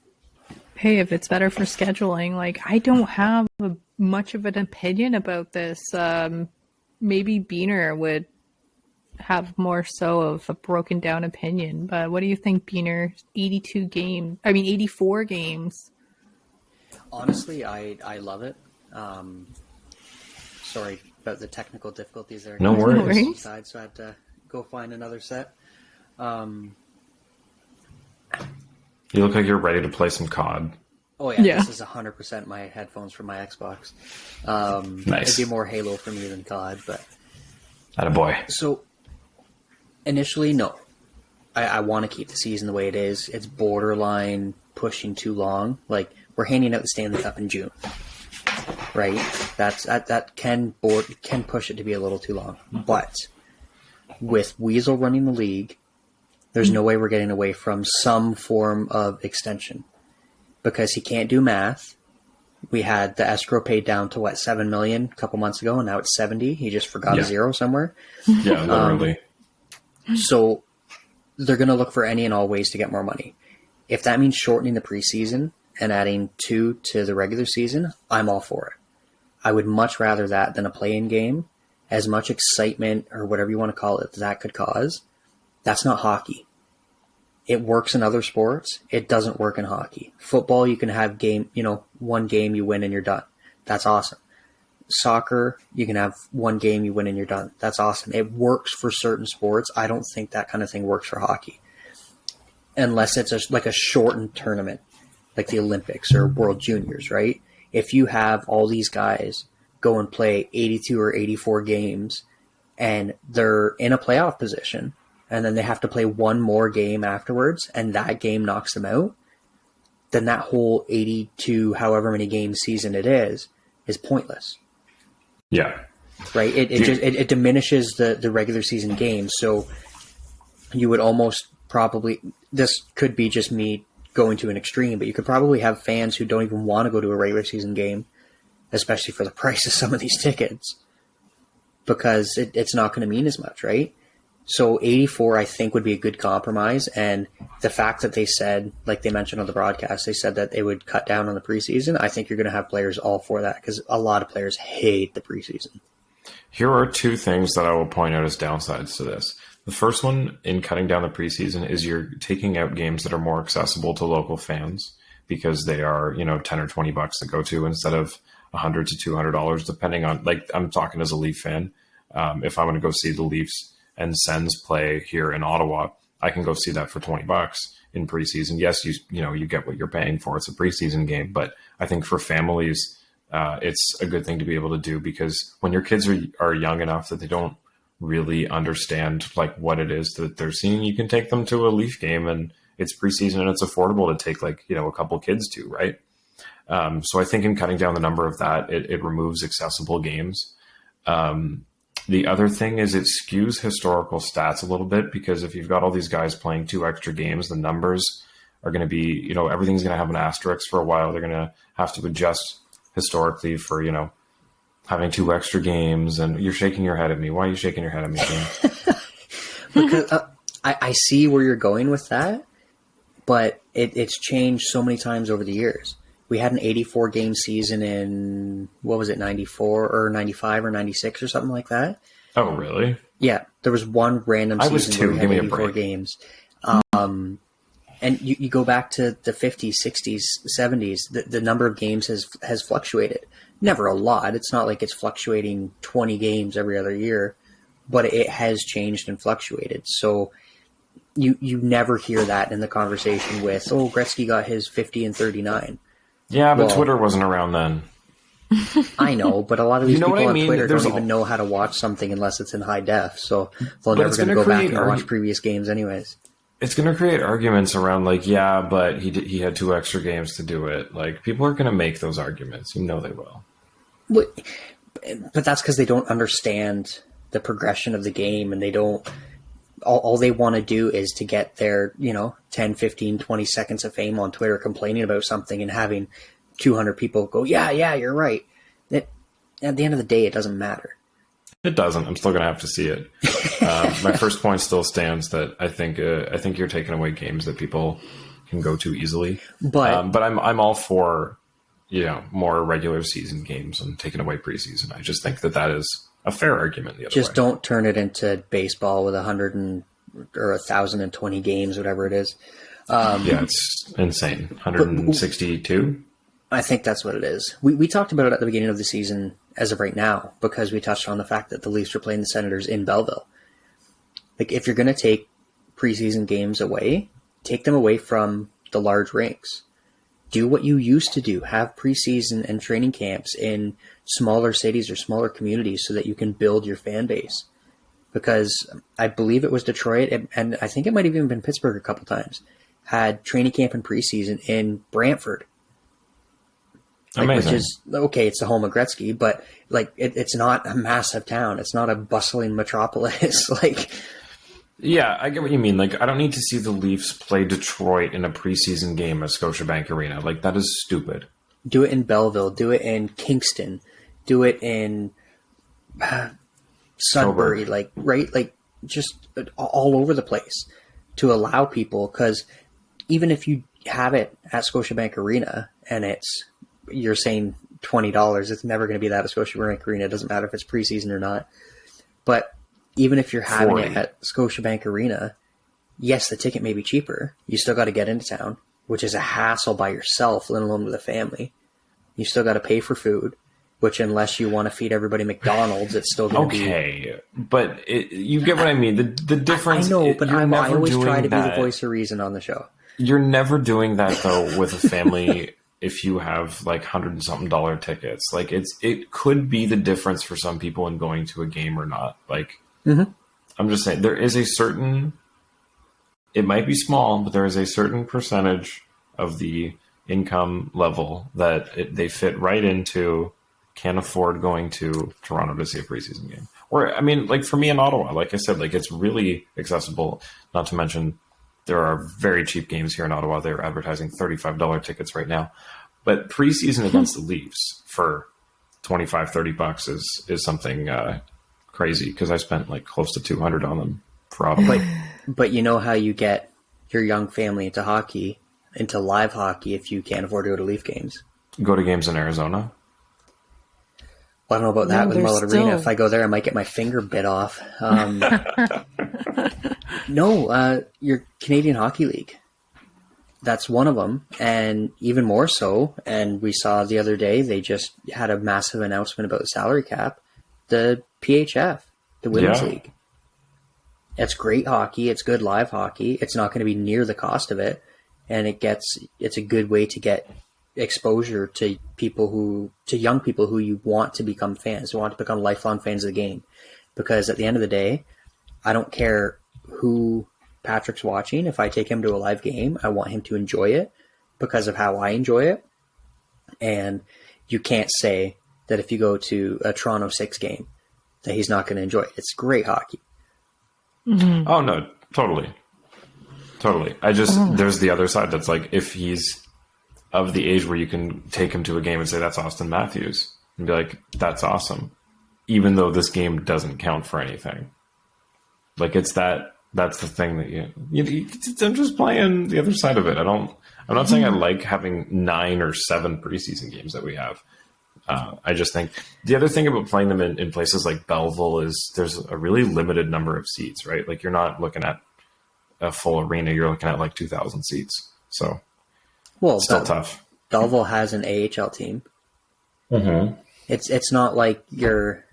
hey, if it's better for scheduling, like, I don't have much of an opinion about this. Maybe Biehner would have more so of a broken down opinion, but what do you think, Biehner? 84 games. Honestly, I love it. Sorry about the technical difficulties there. No worries. So I had to go find another set. You look like you're ready to play some COD. Oh yeah. This is 100% my headphones from my Xbox. Nice. It'd be more Halo for me than COD, but attaboy. So initially, no. I want to keep the season the way it is. It's borderline pushing too long. Like, we're handing out the Stanley Cup in June, right? That can push it to be a little too long. But with Weasel running the league, there's no way we're getting away from some form of extension because he can't do math. We had the escrow paid down to $7 million a couple months ago, and now it's 70. He just forgot a zero somewhere. Yeah, literally. So they're going to look for any and all ways to get more money. If that means shortening the preseason and adding 2 to the regular season, I'm all for it. I would much rather that than a play-in game. As much excitement or whatever you want to call it that could cause, that's not hockey. It works in other sports. It doesn't work in hockey. Football, you can have one game you win and you're done. That's awesome. Soccer, you can have one game you win and you're done. That's awesome. It works for certain sports. I don't think that kind of thing works for hockey. Unless it's like a shortened tournament, like the Olympics or World Juniors, right? If you have all these guys go and play 82 or 84 games and they're in a playoff position, and then they have to play one more game afterwards, and that game knocks them out, then that whole 82, however many game season it is pointless. Yeah. Right? It diminishes the regular season games. So you would almost probably, this could be just me going to an extreme, but you could probably have fans who don't even want to go to a regular season game, especially for the price of some of these tickets, because it's not going to mean as much, right? So 84, I think, would be a good compromise. And the fact that they said, like they mentioned on the broadcast, they said that they would cut down on the preseason. I think you're going to have players all for that because a lot of players hate the preseason. Here are 2 things that I will point out as downsides to this. The first one in cutting down the preseason is you're taking out games that are more accessible to local fans because they are, $10 or $20 to go to instead of $100 to $200, depending on, like, I'm talking as a Leaf fan. If I'm going to go see the Leafs and Sens play here in Ottawa, I can go see that for $20 in preseason. Yes, you get what you're paying for. It's a preseason game, but I think for families, it's a good thing to be able to do because when your kids are young enough that they don't really understand like what it is that they're seeing, you can take them to a Leaf game and it's preseason and it's affordable to take a couple kids to, right? So I think in cutting down the number of that, it removes accessible games. The other thing is it skews historical stats a little bit because if you've got all these guys playing 2 extra games, the numbers are going to be, everything's going to have an asterisk for a while. They're going to have to adjust historically for, having 2 extra games. And you're shaking your head at me. Why are you shaking your head at me, Dean? Because I see where you're going with that, but it's changed so many times over the years. We had an 84 game season in, 94 or 95 or 96 or something like that. Oh, really? Yeah. There was one random season was 2. where we Give had me a 84 break. games. And you go back to the 50s, 60s, 70s, the number of games has fluctuated. Never a lot. It's not like it's fluctuating 20 games every other year, but it has changed and fluctuated. So you never hear that in the conversation with, Gretzky got his 50 and 39. Yeah, but Twitter wasn't around then. I know, but a lot of these people on Twitter There's don't even know how to watch something unless it's in high def, so they're never going to go back and watch previous games anyways. It's going to create arguments around but he had 2 extra games to do it. Like, people are going to make those arguments. They will. but that's because they don't understand the progression of the game, and they don't. All they want to do is to get their 10, 15, 20 seconds of fame on Twitter complaining about something and having 200 people go, yeah, you're right. At the end of the day, it doesn't matter. It doesn't. I'm still going to have to see it. My first point still stands that I think you're taking away games that people can go to easily. But I'm all for more regular season games and taking away preseason. I just think that is a fair argument. The other just way. Don't turn it into baseball with 1,020 games, whatever it is. Yeah, it's insane. 162. I think that's what it is. We talked about it at the beginning of the season as of right now, because we touched on the fact that the Leafs were playing the Senators in Belleville. Like, if you're going to take preseason games away, take them away from the large rinks. Do what you used to do. Have preseason and training camps in smaller cities or smaller communities so that you can build your fan base. Because I believe it was Detroit, and I think it might have even been Pittsburgh a couple times, had training camp and preseason in Brantford. Amazing. Which is, okay, it's the home of Gretzky, but it's not a massive town. It's not a bustling metropolis. Yeah, I get what you mean. I don't need to see the Leafs play Detroit in a preseason game at Scotiabank Arena. That is stupid. Do it in Belleville. Do it in Kingston. Do it in Sudbury. Right? Just all over the place to allow people. Because even if you have it at Scotiabank Arena and you're saying $20, it's never going to be that at Scotiabank Arena. It doesn't matter if it's preseason or not. But even if you're having 40. it at Scotiabank Arena, yes, the ticket may be cheaper. You still got to get into town, which is a hassle by yourself, let alone with a family. You still got to pay for food, which unless you want to feed everybody McDonald's, it's still going to be... Okay, but you get what I mean. The difference... I know, but I always try to be that. the voice of reason on the show. You're never doing that, though, with a family... if you have $100 and something tickets. It could be the difference for some people in going to a game or not. I'm just saying, there is a certain, it might be small, but there is a certain percentage of the income level that they fit right into, can't afford going to Toronto to see a preseason game. Or, for me in Ottawa, like I said, it's really accessible, not to mention there are very cheap games here in Ottawa. They're advertising $35 tickets right now. But preseason against the Leafs for $25-$30 is something crazy, because I spent close to $200 on them for Ottawa. But you know how you get your young family into hockey, into live hockey, if you can't afford to go to Leaf games? Go to games in Arizona? Well, I don't know about that with Mullet Arena. If I go there, I might get my finger bit off. No, your Canadian Hockey League. That's one of them. And even more so, and we saw the other day, they just had a massive announcement about the salary cap. The PHF, the Women's League. It's great hockey. It's good live hockey. It's not going to be near the cost of it. And it's a good way to get exposure to young people who you want to become fans, who want to become lifelong fans of the game. Because at the end of the day, I don't care who Patrick's watching. If I take him to a live game, I want him to enjoy it because of how I enjoy it. And you can't say that if you go to a Toronto 6 game that he's not going to enjoy it. It's great hockey. Mm-hmm. Oh, no, totally. There's the other side that's if he's of the age where you can take him to a game and say, that's Austin Matthews, and be like, that's awesome, even though this game doesn't count for anything. That's the thing that I'm just playing the other side of it. I'm not saying I like having 9 or 7 preseason games that we have. I just think the other thing about playing them in places like Belleville is there's a really limited number of seats, right? You're not looking at a full arena. You're looking at 2,000 seats. So, it's still tough. Belleville has an AHL team. Mm-hmm. It's not like you're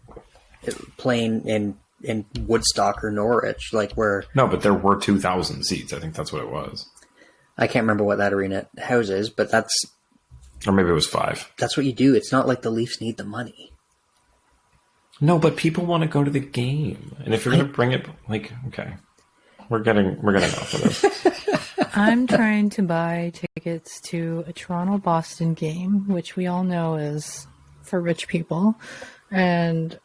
playing in Woodstock or Norwich, where... No, but there were 2,000 seats. I think that's what it was. I can't remember what that arena houses, but that's... Or maybe it was 5. That's what you do. It's not like the Leafs need the money. No, but people want to go to the game. And if you're going to bring it... okay. We're getting off of this. I'm trying to buy tickets to a Toronto-Boston game, which we all know is for rich people. And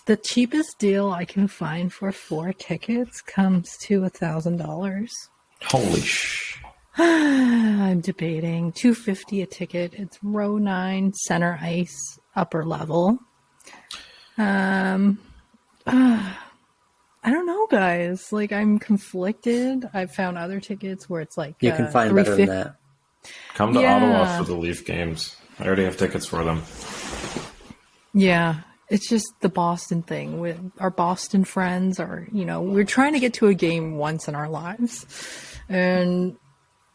the cheapest deal I can find for 4 tickets comes to $1,000. Holy sh! I'm debating $250 a ticket. It's row 9, center ice, upper level. I don't know, guys. Like, I'm conflicted. I've found other tickets where it's like You can find better than that. Come to Ottawa for the Leaf games. I already have tickets for them. Yeah, it's just the Boston thing with our Boston friends, or we're trying to get to a game once in our lives, and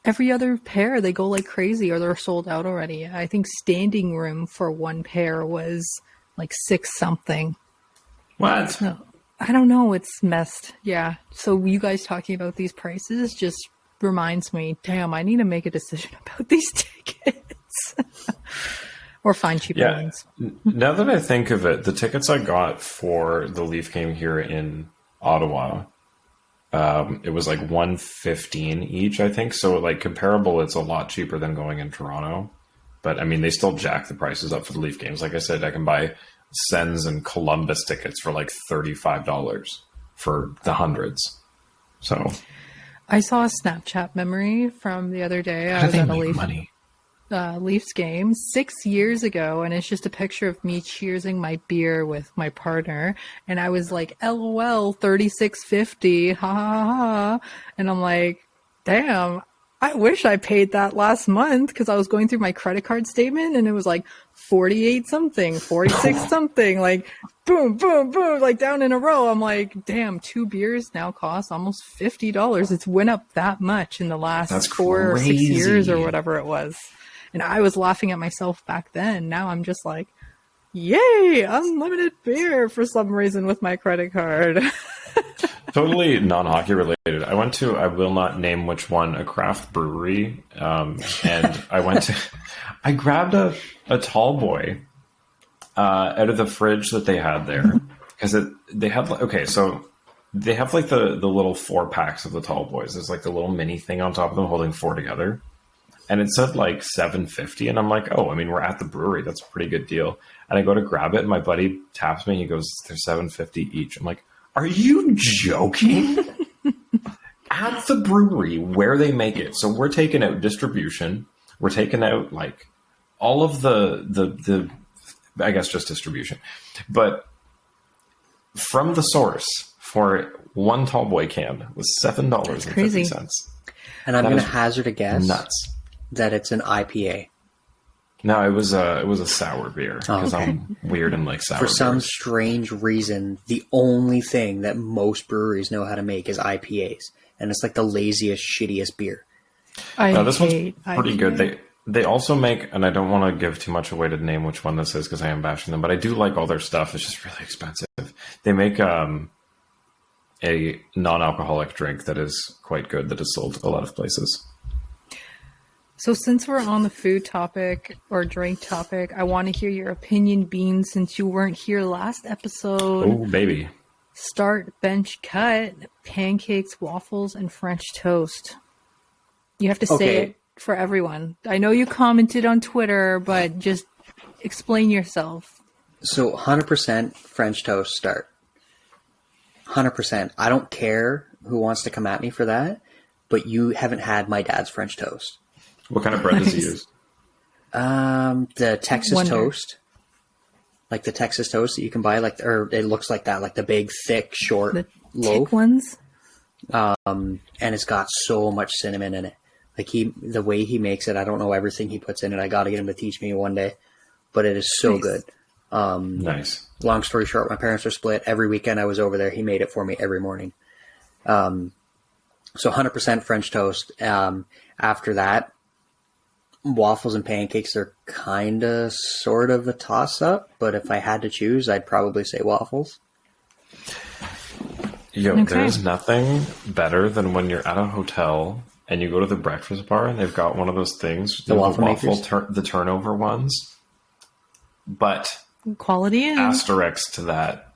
every other pair they go like crazy or they're sold out already. I think standing room for one pair was like 6 something. What? So, I don't know. It's messed. Yeah. So you guys talking about these prices just reminds me, damn, I need to make a decision about these tickets. Or find cheaper ones. Now that I think of it, the tickets I got for the Leaf game here in Ottawa, it was like $115 each, I think. So like comparable, it's a lot cheaper than going in Toronto. But I mean, they still jack the prices up for the Leaf games. Like I said, I can buy Sens and Columbus tickets for like $35 for the hundreds. So I saw a Snapchat memory from the other day. I was at a Leafs game 6 years ago, and it's just a picture of me cheersing my beer with my partner, and I was like, LOL, $36.50, ha ha ha. And I'm like, damn, I wish I paid that last month, because I was going through my credit card statement and it was like 48 something, 46 something, like boom, boom, boom, like down in a row. I'm like, damn, 2 beers now cost almost $50. It's went up that much in the last 4 or 6 years or whatever it was. And I was laughing at myself back then. Now I'm just like, yay, unlimited beer for some reason with my credit card. Totally non-hockey related. I went to, I will not name which one, a craft brewery. And I grabbed a tall boy out of the fridge that they had there. Because they have like the little 4 packs of the tall boys. There's like the little mini thing on top of them holding 4 together. And it said like $7.50, and I'm like, oh, I mean, we're at the brewery. That's a pretty good deal. And I go to grab it, and my buddy taps me. And he goes, they're $7.50 each. I'm like, are you joking? At the brewery where they make it. So we're taking out distribution. We're taking out like all of the I guess just distribution. But from the source for one tall boy can was $7.50. And I'm going to hazard a guess. Nuts. That it's an IPA. No, it was a sour beer because I'm weird and like sour. For some beers. strange reason, the only thing that most breweries know how to make is IPAs, and it's like the laziest, shittiest beer. This one's pretty good. They also make, and I don't want to give too much away to name which one this is because I am bashing them, but I do like all their stuff. It's just really expensive. They make a non-alcoholic drink that is quite good that is sold a lot of places. So since we're on the food topic or drink topic, I want to hear your opinion, Bean, since you weren't here last episode. Oh, baby. Start, bench, cut, pancakes, waffles, and French toast. You have to say it for everyone. I know you commented on Twitter, but just explain yourself. So 100% French toast start. 100%. I don't care who wants to come at me for that, but you haven't had my dad's French toast. What kind of bread does he use? The Texas toast. Like the Texas toast that you can buy, or it looks like that, like the big, thick, short loaf. Thick ones? And it's got so much cinnamon in it. Like the way he makes it, I don't know everything he puts in it. I got to get him to teach me one day, but it is so good. Nice. Long story short, my parents were split. Every weekend I was over there, he made it for me every morning. So 100% French toast. After that, waffles and pancakes are kind of sort of a toss-up, but if I had to choose, I'd probably say waffles. There's nothing better than when you're at a hotel and you go to the breakfast bar and they've got one of those things, the the turnover ones. But quality asterisk to that,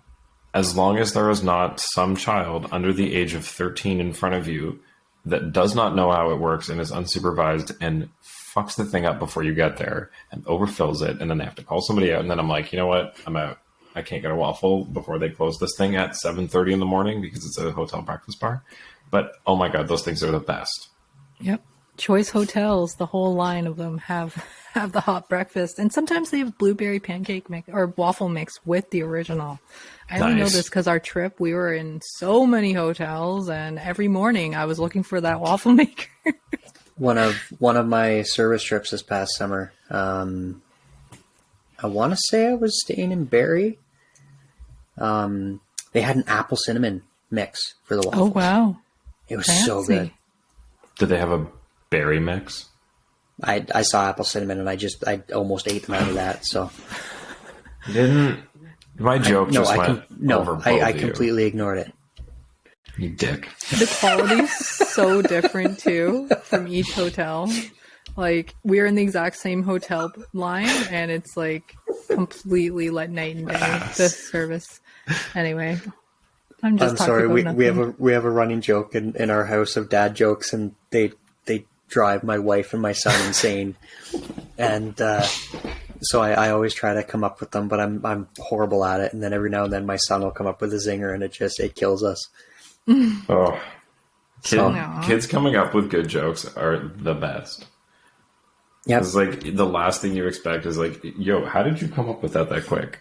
as long as there is not some child under the age of 13 in front of you that does not know how it works and is unsupervised and fucks the thing up before you get there and overfills it, and then they have to call somebody out, and then I'm like, you know what? I'm out. I can't get a waffle before they close this thing at 7:30 in the morning because it's a hotel breakfast bar. But oh my god, those things are the best. Yep. Choice hotels, the whole line of them have the hot breakfast, and sometimes they have blueberry pancake mix or waffle mix with the original. I only know this because our trip, we were in so many hotels, and every morning I was looking for that waffle maker. One of my service trips this past summer, I want to say I was staying in Barrie. They had an apple cinnamon mix for the waffles. Oh wow, it was fancy. so good. Did they have a berry mix? I saw apple cinnamon and I almost ate them out of that. So Didn't my joke just went over both I of you? completely ignored it. You dick. The quality's so different too from each hotel. Like we're in the exact same hotel line, and it's like completely like night and day. The service. Anyway, I'm sorry. About We have a running joke in our house of dad jokes, and they drive my wife and my son insane. And so I always try to come up with them, but I'm horrible at it. And then every now and then my son will come up with a zinger, and it kills us. Oh, kids coming up with good jokes are the best. Yeah, it's like the last thing you expect is like, yo, how did you come up with that quick?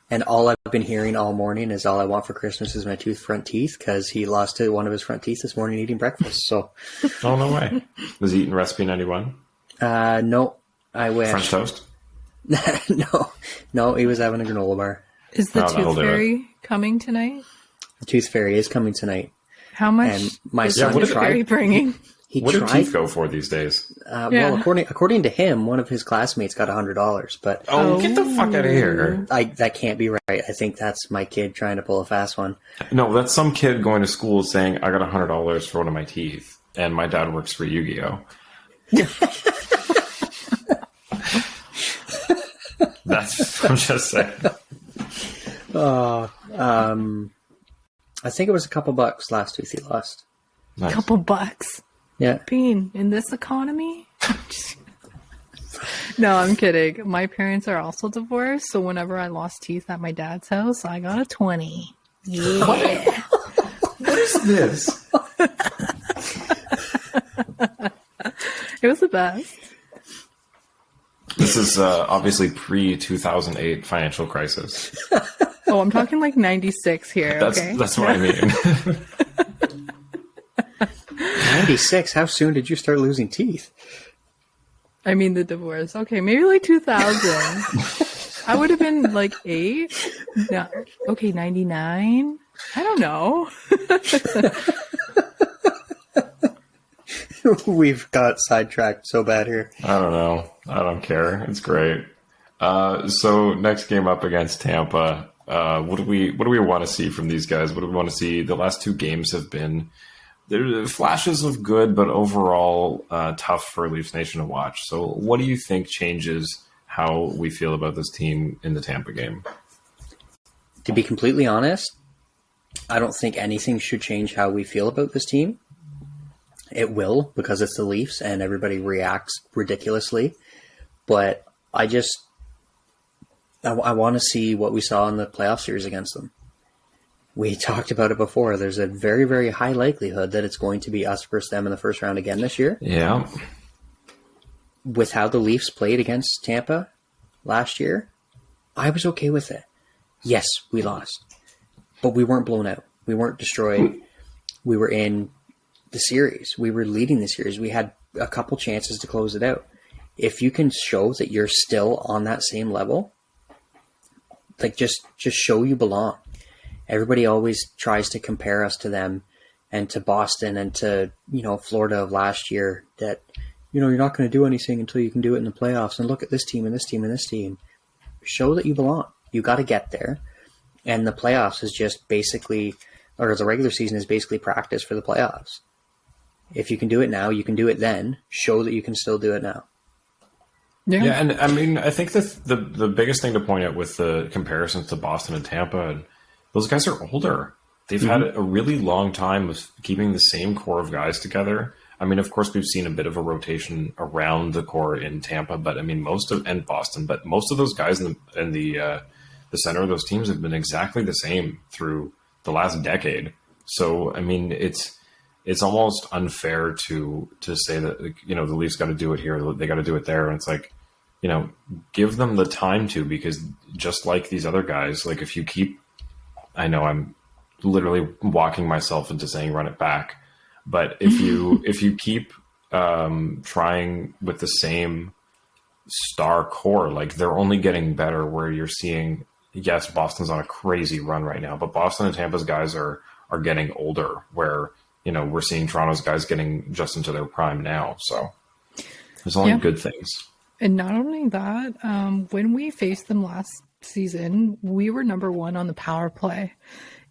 And all I've been hearing all morning is all I want for Christmas is my front teeth, because he lost one of his front teeth this morning eating breakfast. So, oh no way! Was he eating Recipe 91? No, I wish. French toast? no, he was having a granola bar. Is the Tooth Fairy coming tonight? The Tooth Fairy is coming tonight. How much? And my is son the Tooth Fairy bringing? What do teeth go for these days? Well, according to him, one of his classmates got $100. But get the fuck out of here! That can't be right. I think that's my kid trying to pull a fast one. No, that's some kid going to school saying, "I got $100 for one of my teeth," and my dad works for Yu-Gi-Oh. I'm just saying. I think it was a couple bucks last tooth he lost. Nice. Couple bucks. Yeah. Bean, in this economy? No, I'm kidding. My parents are also divorced, so whenever I lost teeth at my dad's house, I got a 20. Yeah. What is this? It was the best. This is obviously pre-2008 financial crisis. Oh, I'm talking like 96 here, okay? That's what I mean. 96? How soon did you start losing teeth? I mean the divorce. Okay, maybe like 2000. I would have been like 8. No, okay, 99. I don't know. We've got sidetracked so bad here. I don't know. I don't care. It's great. So next game up against Tampa. What do we want to see from these guys? What do we want to see? The last two games have been there flashes of good, but overall tough for Leafs Nation to watch. So what do you think changes how we feel about this team in the Tampa game? To be completely honest, I don't think anything should change how we feel about this team. It will, because it's the Leafs and everybody reacts ridiculously. But I want to see what we saw in the playoff series against them. We talked about it before. There's a very, very high likelihood that it's going to be us versus them in the first round again this year. Yeah. With how the Leafs played against Tampa last year, I was okay with it. Yes, we lost. But we weren't blown out. We weren't destroyed. We were in the series. We were leading the series. We had a couple chances to close it out. If you can show that you're still on that same level, like just show you belong. Everybody always tries to compare us to them and to Boston and to, Florida of last year, that, you're not going to do anything until you can do it in the playoffs. And look at this team and this team and this team. Show that you belong. You got to get there. And the playoffs is just basically, or the regular season is basically practice for the playoffs. If you can do it now, you can do it then. Show that you can still do it now. Yeah, and I mean, I think the biggest thing to point out with the comparisons to Boston and Tampa, and those guys are older. They've had a really long time of keeping the same core of guys together. I mean, of course, we've seen a bit of a rotation around the core in Tampa, but I mean, and Boston, but most of those guys in the the center of those teams have been exactly the same through the last decade. So, I mean, it's almost unfair to say that, the Leafs got to do it here, they got to do it there. And it's like, give them the time to, because just like these other guys, like if you keep, I know I'm literally walking myself into saying run it back, but if you keep trying with the same star core, like they're only getting better, where you're seeing, yes, Boston's on a crazy run right now, but Boston and Tampa's guys are getting older, where, we're seeing Toronto's guys getting just into their prime now. So there's only good things. And not only that, when we faced them last season, we were number 1 on the power play.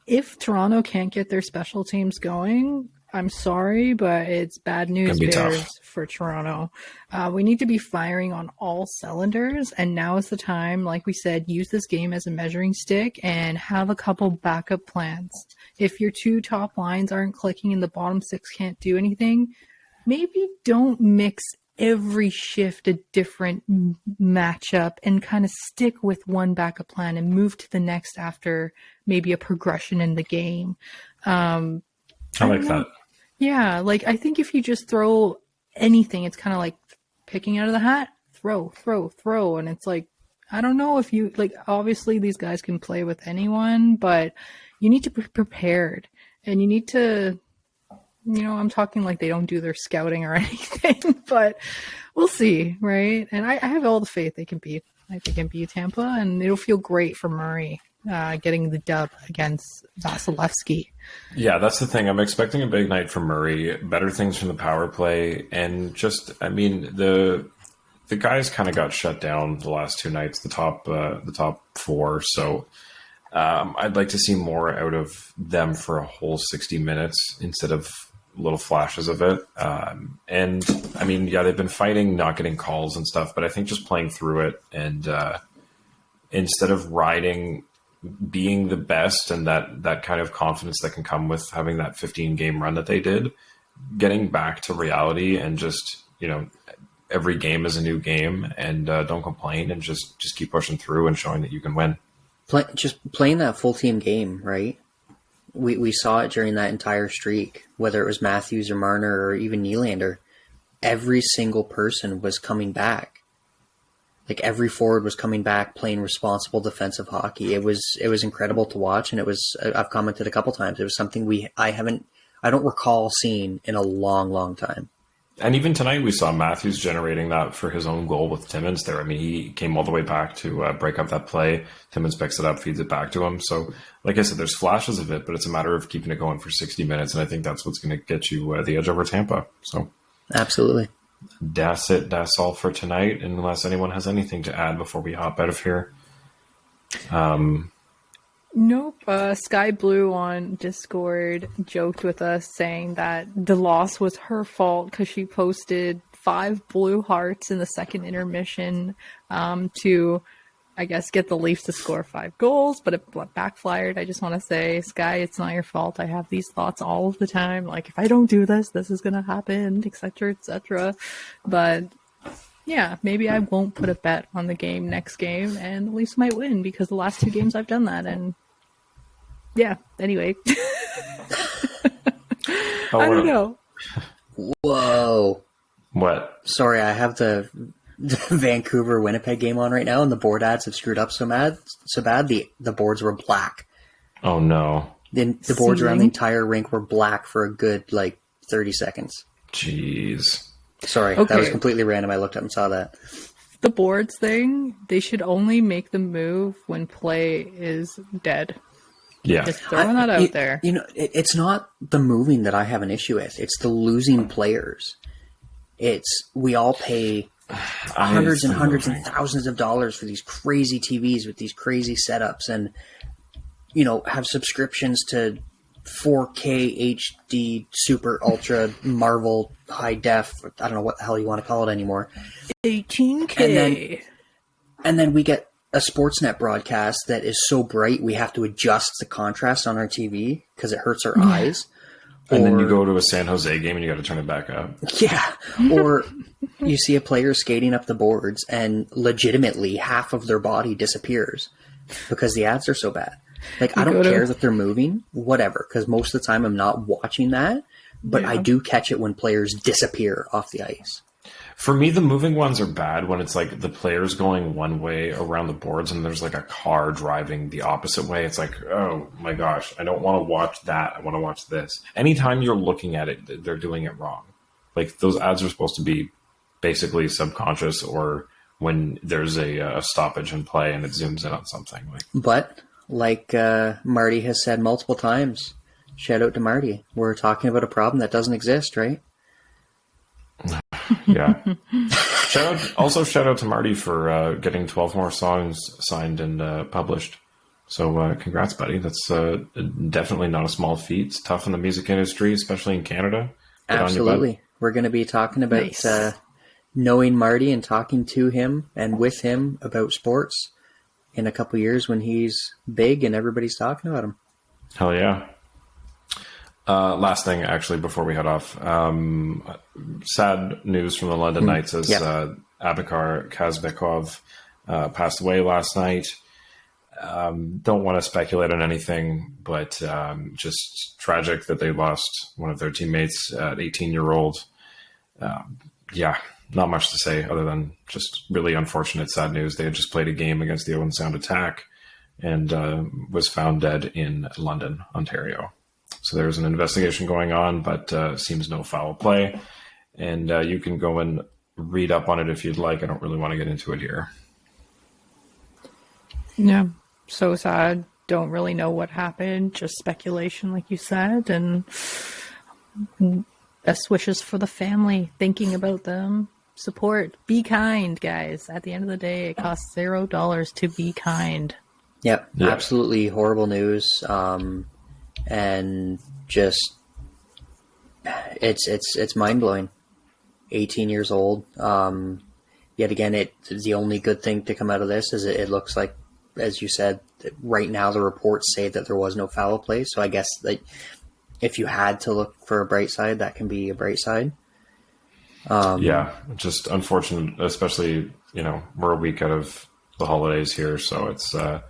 If Toronto can't get their special teams going, I'm sorry, but it's bad news bears for Toronto. We need to be firing on all cylinders, and now is the time, like we said, use this game as a measuring stick and have a couple backup plans. If your 2 top lines aren't clicking and the bottom 6 can't do anything, maybe don't mix every shift a different matchup and kind of stick with one backup plan and move to the next after maybe a progression in the game. I like that. Yeah, like I think if you just throw anything, it's kind of like picking out of the hat, throw. And it's like, I don't know if you, like, obviously these guys can play with anyone, but you need to be prepared. And you need to, I'm talking like they don't do their scouting or anything, but we'll see, right? And I have all the faith they can beat. I think they can beat Tampa, and it'll feel great for Murray getting the dub against Vasilevsky. Yeah, that's the thing. I'm expecting a big night from Murray, better things from the power play, and just, I mean, the guys kind of got shut down the last 2 nights, the top 4. So I'd like to see more out of them for a whole 60 minutes instead of little flashes of it. And I mean, yeah, they've been fighting, not getting calls and stuff, but I think just playing through it and instead of riding being the best and that kind of confidence that can come with having that 15-game run that they did, getting back to reality and just, every game is a new game, and don't complain and just keep pushing through and showing that you can win. Just playing that full team game, right? We saw it during that entire streak, whether it was Matthews or Marner or even Nylander. Every single person was coming back. Like every forward was coming back, playing responsible defensive hockey. It was incredible to watch, and it was, I've commented a couple times, it was something I don't recall seeing in a long, long time. And even tonight we saw Matthews generating that for his own goal with Timbits there. I mean, he came all the way back to break up that play. Timbits picks it up, feeds it back to him. So, like I said, there's flashes of it, but it's a matter of keeping it going for 60 minutes, and I think that's what's going to get you the edge over Tampa. So, absolutely. That's it. That's all for tonight, unless anyone has anything to add before we hop out of here. Nope. Sky Blue on Discord joked with us saying that the loss was her fault because she posted 5 blue hearts in the second intermission to, I guess, get the Leafs to score 5 goals, but it backfired. I just want to say, Sky, it's not your fault. I have these thoughts all of the time. Like, if I don't do this, this is going to happen, etc., etc. But yeah, maybe I won't put a bet on the game next game, and the Leafs might win because the last 2 games I've done that. And yeah, anyway. I don't know. Whoa. What? Sorry, I have the Vancouver-Winnipeg game on right now, and the board ads have screwed up so bad the boards were black. Oh, no. The boards around the entire rink were black for a good, 30 seconds. Jeez. Sorry, Okay. That was completely random. I looked up and saw that. The boards thing, they should only make the move when play is dead. Yeah. Just throwing that out there. It's not the moving that I have an issue with. It's the losing players. We all pay hundreds and hundreds and thousands of dollars for these crazy TVs with these crazy setups and, have subscriptions to 4K HD Super Ultra Marvel High Def. I don't know what the hell you want to call it anymore. 18K. And then we get a Sportsnet broadcast that is so bright we have to adjust the contrast on our TV because it hurts our eyes. And then you go to a San Jose game and you got to turn it back up. Yeah. Or you see a player skating up the boards and legitimately half of their body disappears because the ads are so bad. Like, I don't care that they're moving, whatever, because most of the time I'm not watching that, but I do catch it when players disappear off the ice. For me, the moving ones are bad when it's like the players going one way around the boards and there's like a car driving the opposite way. It's like, oh my gosh, I don't want to watch that. I want to watch this. Anytime you're looking at it, they're doing it wrong. Like, those ads are supposed to be basically subconscious, or when there's a stoppage in play and it zooms in on something. But like Marty has said multiple times, shout out to Marty. We're talking about a problem that doesn't exist, right? Yeah. Shout out to Marty for getting 12 more songs signed and published. So congrats, buddy. That's definitely not a small feat. It's tough in the music industry, especially in Canada. Absolutely. We're going to be talking about knowing Marty and talking to him and with him about sports in a couple years when he's big and everybody's talking about him. Hell yeah. Last thing, actually, before we head off, sad news from the London Knights as Abakar Kazbekov passed away last night. Don't want to speculate on anything, but just tragic that they lost one of their teammates at 18-year-old. Not much to say other than just really unfortunate, sad news. They had just played a game against the Owen Sound Attack and was found dead in London, Ontario. So there's an investigation going on, but seems no foul play. And you can go and read up on it if you'd like. I don't really want to get into it here. Yeah, so sad. Don't really know what happened. Just speculation, like you said. And best wishes for the family. Thinking about them. Support. Be kind, guys. At the end of the day, it costs $0 to be kind. Yep, absolutely horrible news. And just it's mind-blowing. 18 years old. Yet again, the only good thing to come out of this is it looks like, as you said, that right now the reports say that there was no foul play. So I guess that if you had to look for a bright side, that can be a bright side. Just unfortunate, especially, we're a week out of the holidays here, so it's a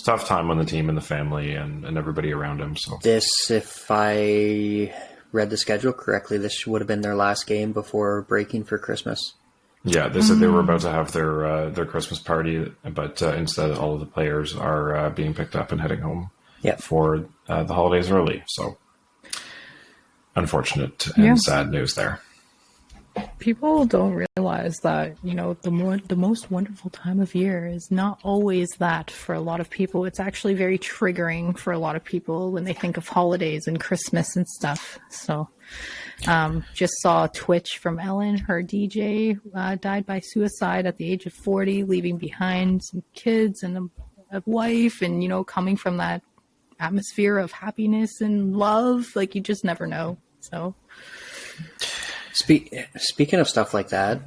tough time on the team and the family and everybody around him. So this, if I read the schedule correctly, this would have been their last game before breaking for Christmas. Yeah, they said they were about to have their Christmas party, but instead all of the players are being picked up and heading home for the holidays early. So unfortunate and sad news there. People don't realize that, the most wonderful time of year is not always that for a lot of people. It's actually very triggering for a lot of people when they think of holidays and Christmas and stuff. So just saw a Twitch from Ellen. Her DJ died by suicide at the age of 40, leaving behind some kids and a wife and, coming from that atmosphere of happiness and love. Like, you just never know. So... Speaking of stuff like that,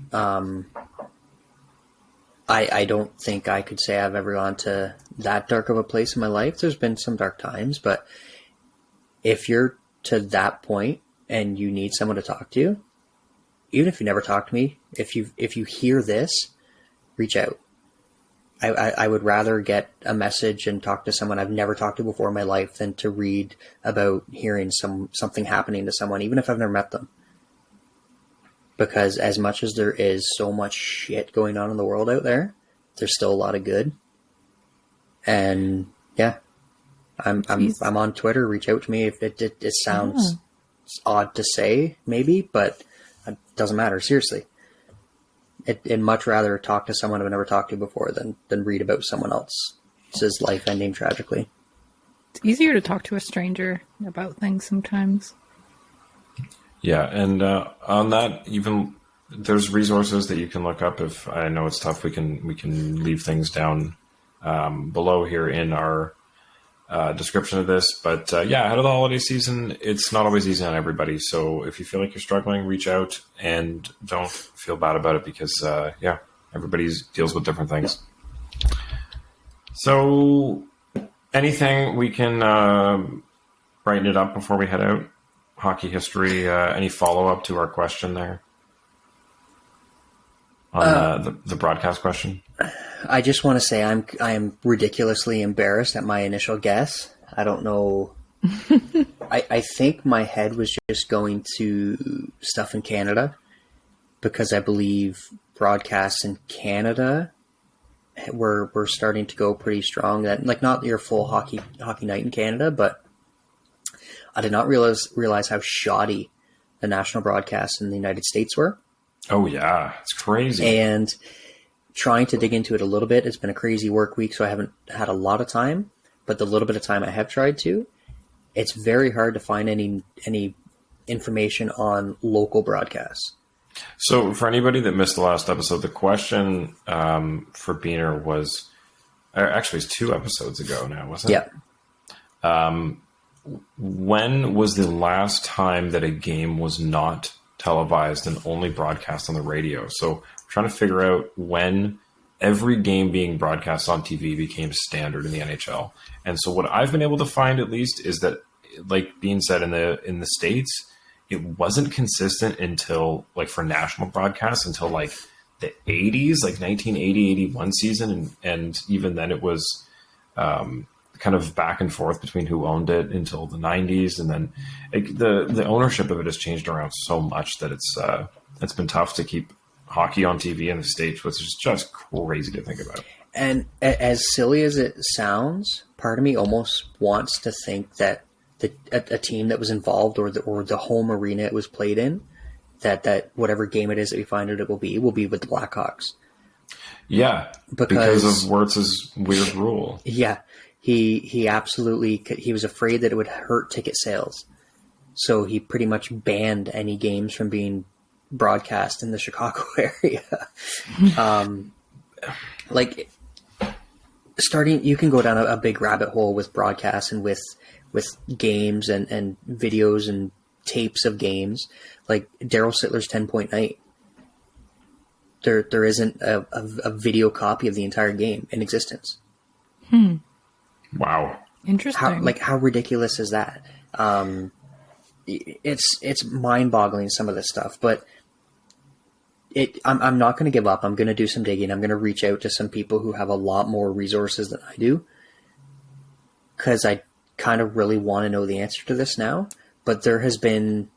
I don't think I could say I've ever gone to that dark of a place in my life. There's been some dark times, but if you're to that point and you need someone to talk to, even if you never talk to me, if you hear this, reach out. I would rather get a message and talk to someone I've never talked to before in my life than to read about hearing something happening to someone, even if I've never met them. Because as much as there is so much shit going on in the world out there, there's still a lot of good. And I'm on Twitter. Reach out to me if it sounds odd to say, maybe, but it doesn't matter. Seriously, I'd much rather talk to someone I've never talked to before than read about someone else's life ending tragically. It's easier to talk to a stranger about things sometimes. Yeah, and on that, even there's resources that you can look up. If I know it's tough, we can leave things down below here in our description of this. But ahead of the holiday season, it's not always easy on everybody. So if you feel like you're struggling, reach out and don't feel bad about it because everybody deals with different things. So anything we can brighten it up before we head out? Hockey history, any follow-up to our question there? on the broadcast question? I just want to say I am ridiculously embarrassed at my initial guess. I don't know. I think my head was just going to stuff in Canada because I believe broadcasts in Canada were starting to go pretty strong. That, like, not your full hockey night in Canada, but I did not realize how shoddy the national broadcasts in the United States were. Oh yeah, it's crazy. And trying to dig into it a little bit. It's been a crazy work week, so I haven't had a lot of time. But the little bit of time I have tried to, it's very hard to find any information on local broadcasts. So for anybody that missed the last episode, the question for Biehner was, actually it's 2 episodes ago now, wasn't it? Yeah. When was the last time that a game was not televised and only broadcast on the radio? So we're trying to figure out when every game being broadcast on TV became standard in the NHL. And so what I've been able to find, at least, is that, like being said, in the States, it wasn't consistent until, like, for national broadcasts, until like the 80s, like 1980-81 season. And even then it was kind of back and forth between who owned it until the 90s. And then the ownership of it has changed around so much that it's been tough to keep hockey on TV in the States, which is just crazy to think about. And as silly as it sounds, part of me almost wants to think that a team that was involved or the home arena it was played in, that whatever game it is that we find it will be with the Blackhawks. Yeah, because of Wirtz's weird rule. Yeah, he absolutely, he was afraid that it would hurt ticket sales, so he pretty much banned any games from being broadcast in the Chicago area. Like, starting, you can go down a big rabbit hole with broadcasts and with games and videos and tapes of games, like Daryl Sittler's 10-point night. There isn't a video copy of the entire game in existence. Wow. Interesting. How ridiculous is that? It's mind-boggling, some of this stuff, but I'm not going to give up. I'm going to do some digging. I'm going to reach out to some people who have a lot more resources than I do, because I kind of really want to know the answer to this now. But there has been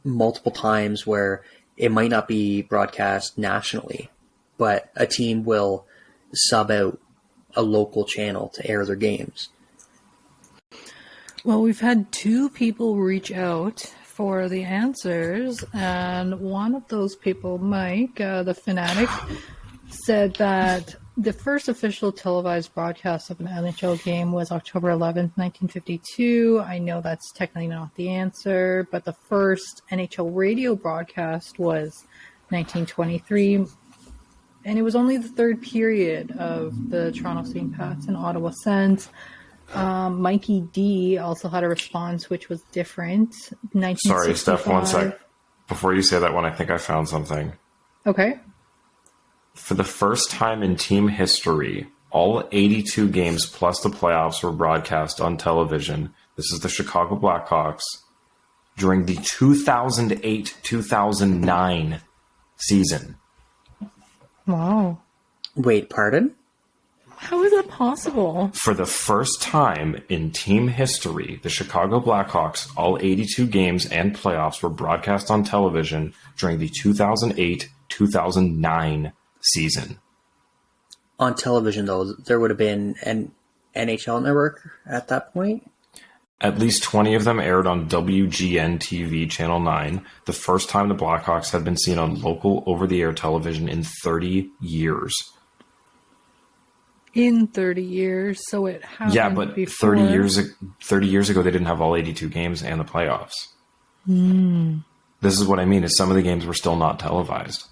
multiple times where it might not be broadcast nationally, but a team will sub out a local channel to air their games. Well, we've had 2 people reach out for the answers, and one of those people, Mike, the Fanatic, said that the first official televised broadcast of an NHL game was October 11th, 1952. I know that's technically not the answer, but the first NHL radio broadcast was 1923, and it was only the 3rd period of the Toronto St. Pat's and Ottawa Sens. Mikey D also had a response which was different. Sorry, Steph, 1 sec. Before you say that one, I think I found something. Okay. For the first time in team history, all 82 games plus the playoffs were broadcast on television. This is the Chicago Blackhawks during the 2008-2009 season. Wow. Wait, pardon? How is that possible? For the first time in team history, the Chicago Blackhawks, all 82 games and playoffs were broadcast on television during the 2008-2009 season. On television, though, there would have been an NHL network at that point? At least 20 of them aired on WGN TV Channel 9, the first time the Blackhawks had been seen on local over-the-air television in 30 years. In 30 years, so it happened. Yeah, but before. 30 years ago, they didn't have all 82 games and the playoffs. This is what I mean, is some of the games were still not televised.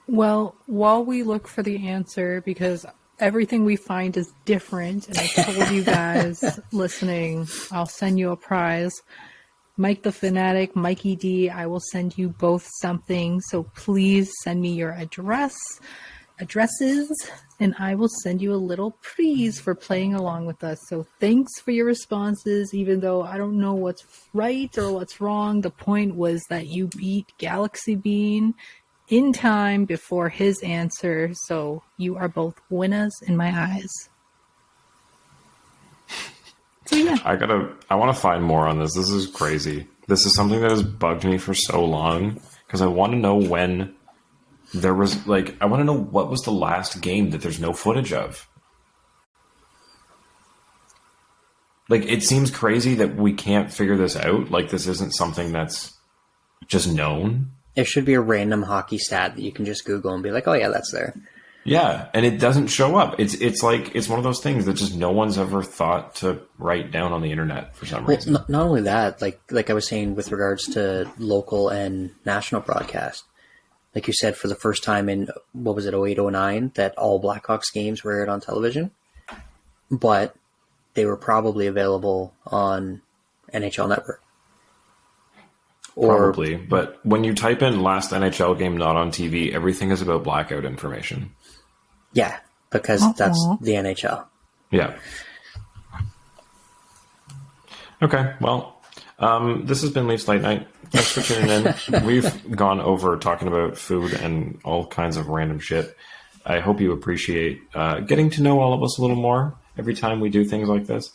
Well, while we look for the answer, because everything we find is different, and I told you guys listening, I'll send you a prize. Mike the Fanatic, Mikey D, I will send you both something, so please send me your addresses, and I will send you a little prize for playing along with us. So thanks for your responses, even though I don't know what's right or what's wrong. The point was that you beat Galaxy Bean in time before his answer, so you are both winners in my eyes. So yeah. I want to find more on this. This is crazy. This is something that has bugged me for so long because I want to know when there was I want to know what was the last game that there's no footage of. It seems crazy that we can't figure this out. This isn't something that's just known. There should be a random hockey stat that you can just Google and be like, oh yeah, that's there. Yeah, and it doesn't show up. It's one of those things that just no one's ever thought to write down on the internet for some reason. Not only that, like I was saying with regards to local and national broadcast, like you said, for the first time in, what was it, 08, 09, that all Blackhawks games were aired on television, but they were probably available on NHL Network. Probably, but when you type in last NHL game not on TV, everything is about blackout information. Yeah, because that's the NHL. Yeah. Okay, well, this has been Leafs Late Night. Thanks for tuning in. We've gone over talking about food and all kinds of random shit. I hope you appreciate getting to know all of us a little more every time we do things like this.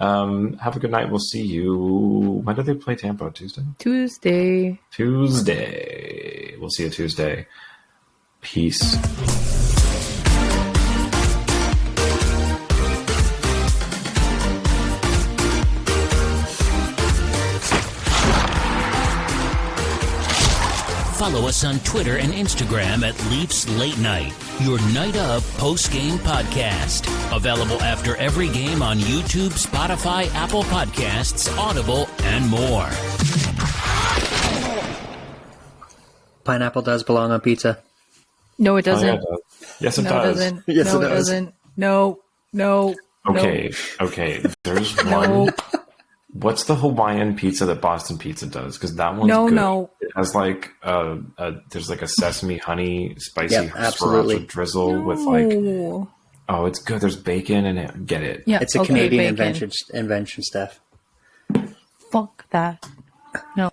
Have a good night. We'll see you. When do they play Tampa? Tuesday? Tuesday. We'll see you Tuesday. Peace. Follow us on Twitter and Instagram at Leafs Late Night, your night of post-game podcast. Available after every game on YouTube, Spotify, Apple Podcasts, Audible, and more. Pineapple does belong on pizza. No, it doesn't. Oh, yeah, it does. Yes, it no, does. It doesn't. Yes, no, it does. Doesn't. No. Okay. There's one. No. What's the Hawaiian pizza that Boston Pizza does? Because that one's good. No. It has there's a sesame honey spicy absolutely. sriracha drizzle with oh, it's good. There's bacon in it. Get it. Yeah, it's a Canadian invention, Steph. Fuck that. No.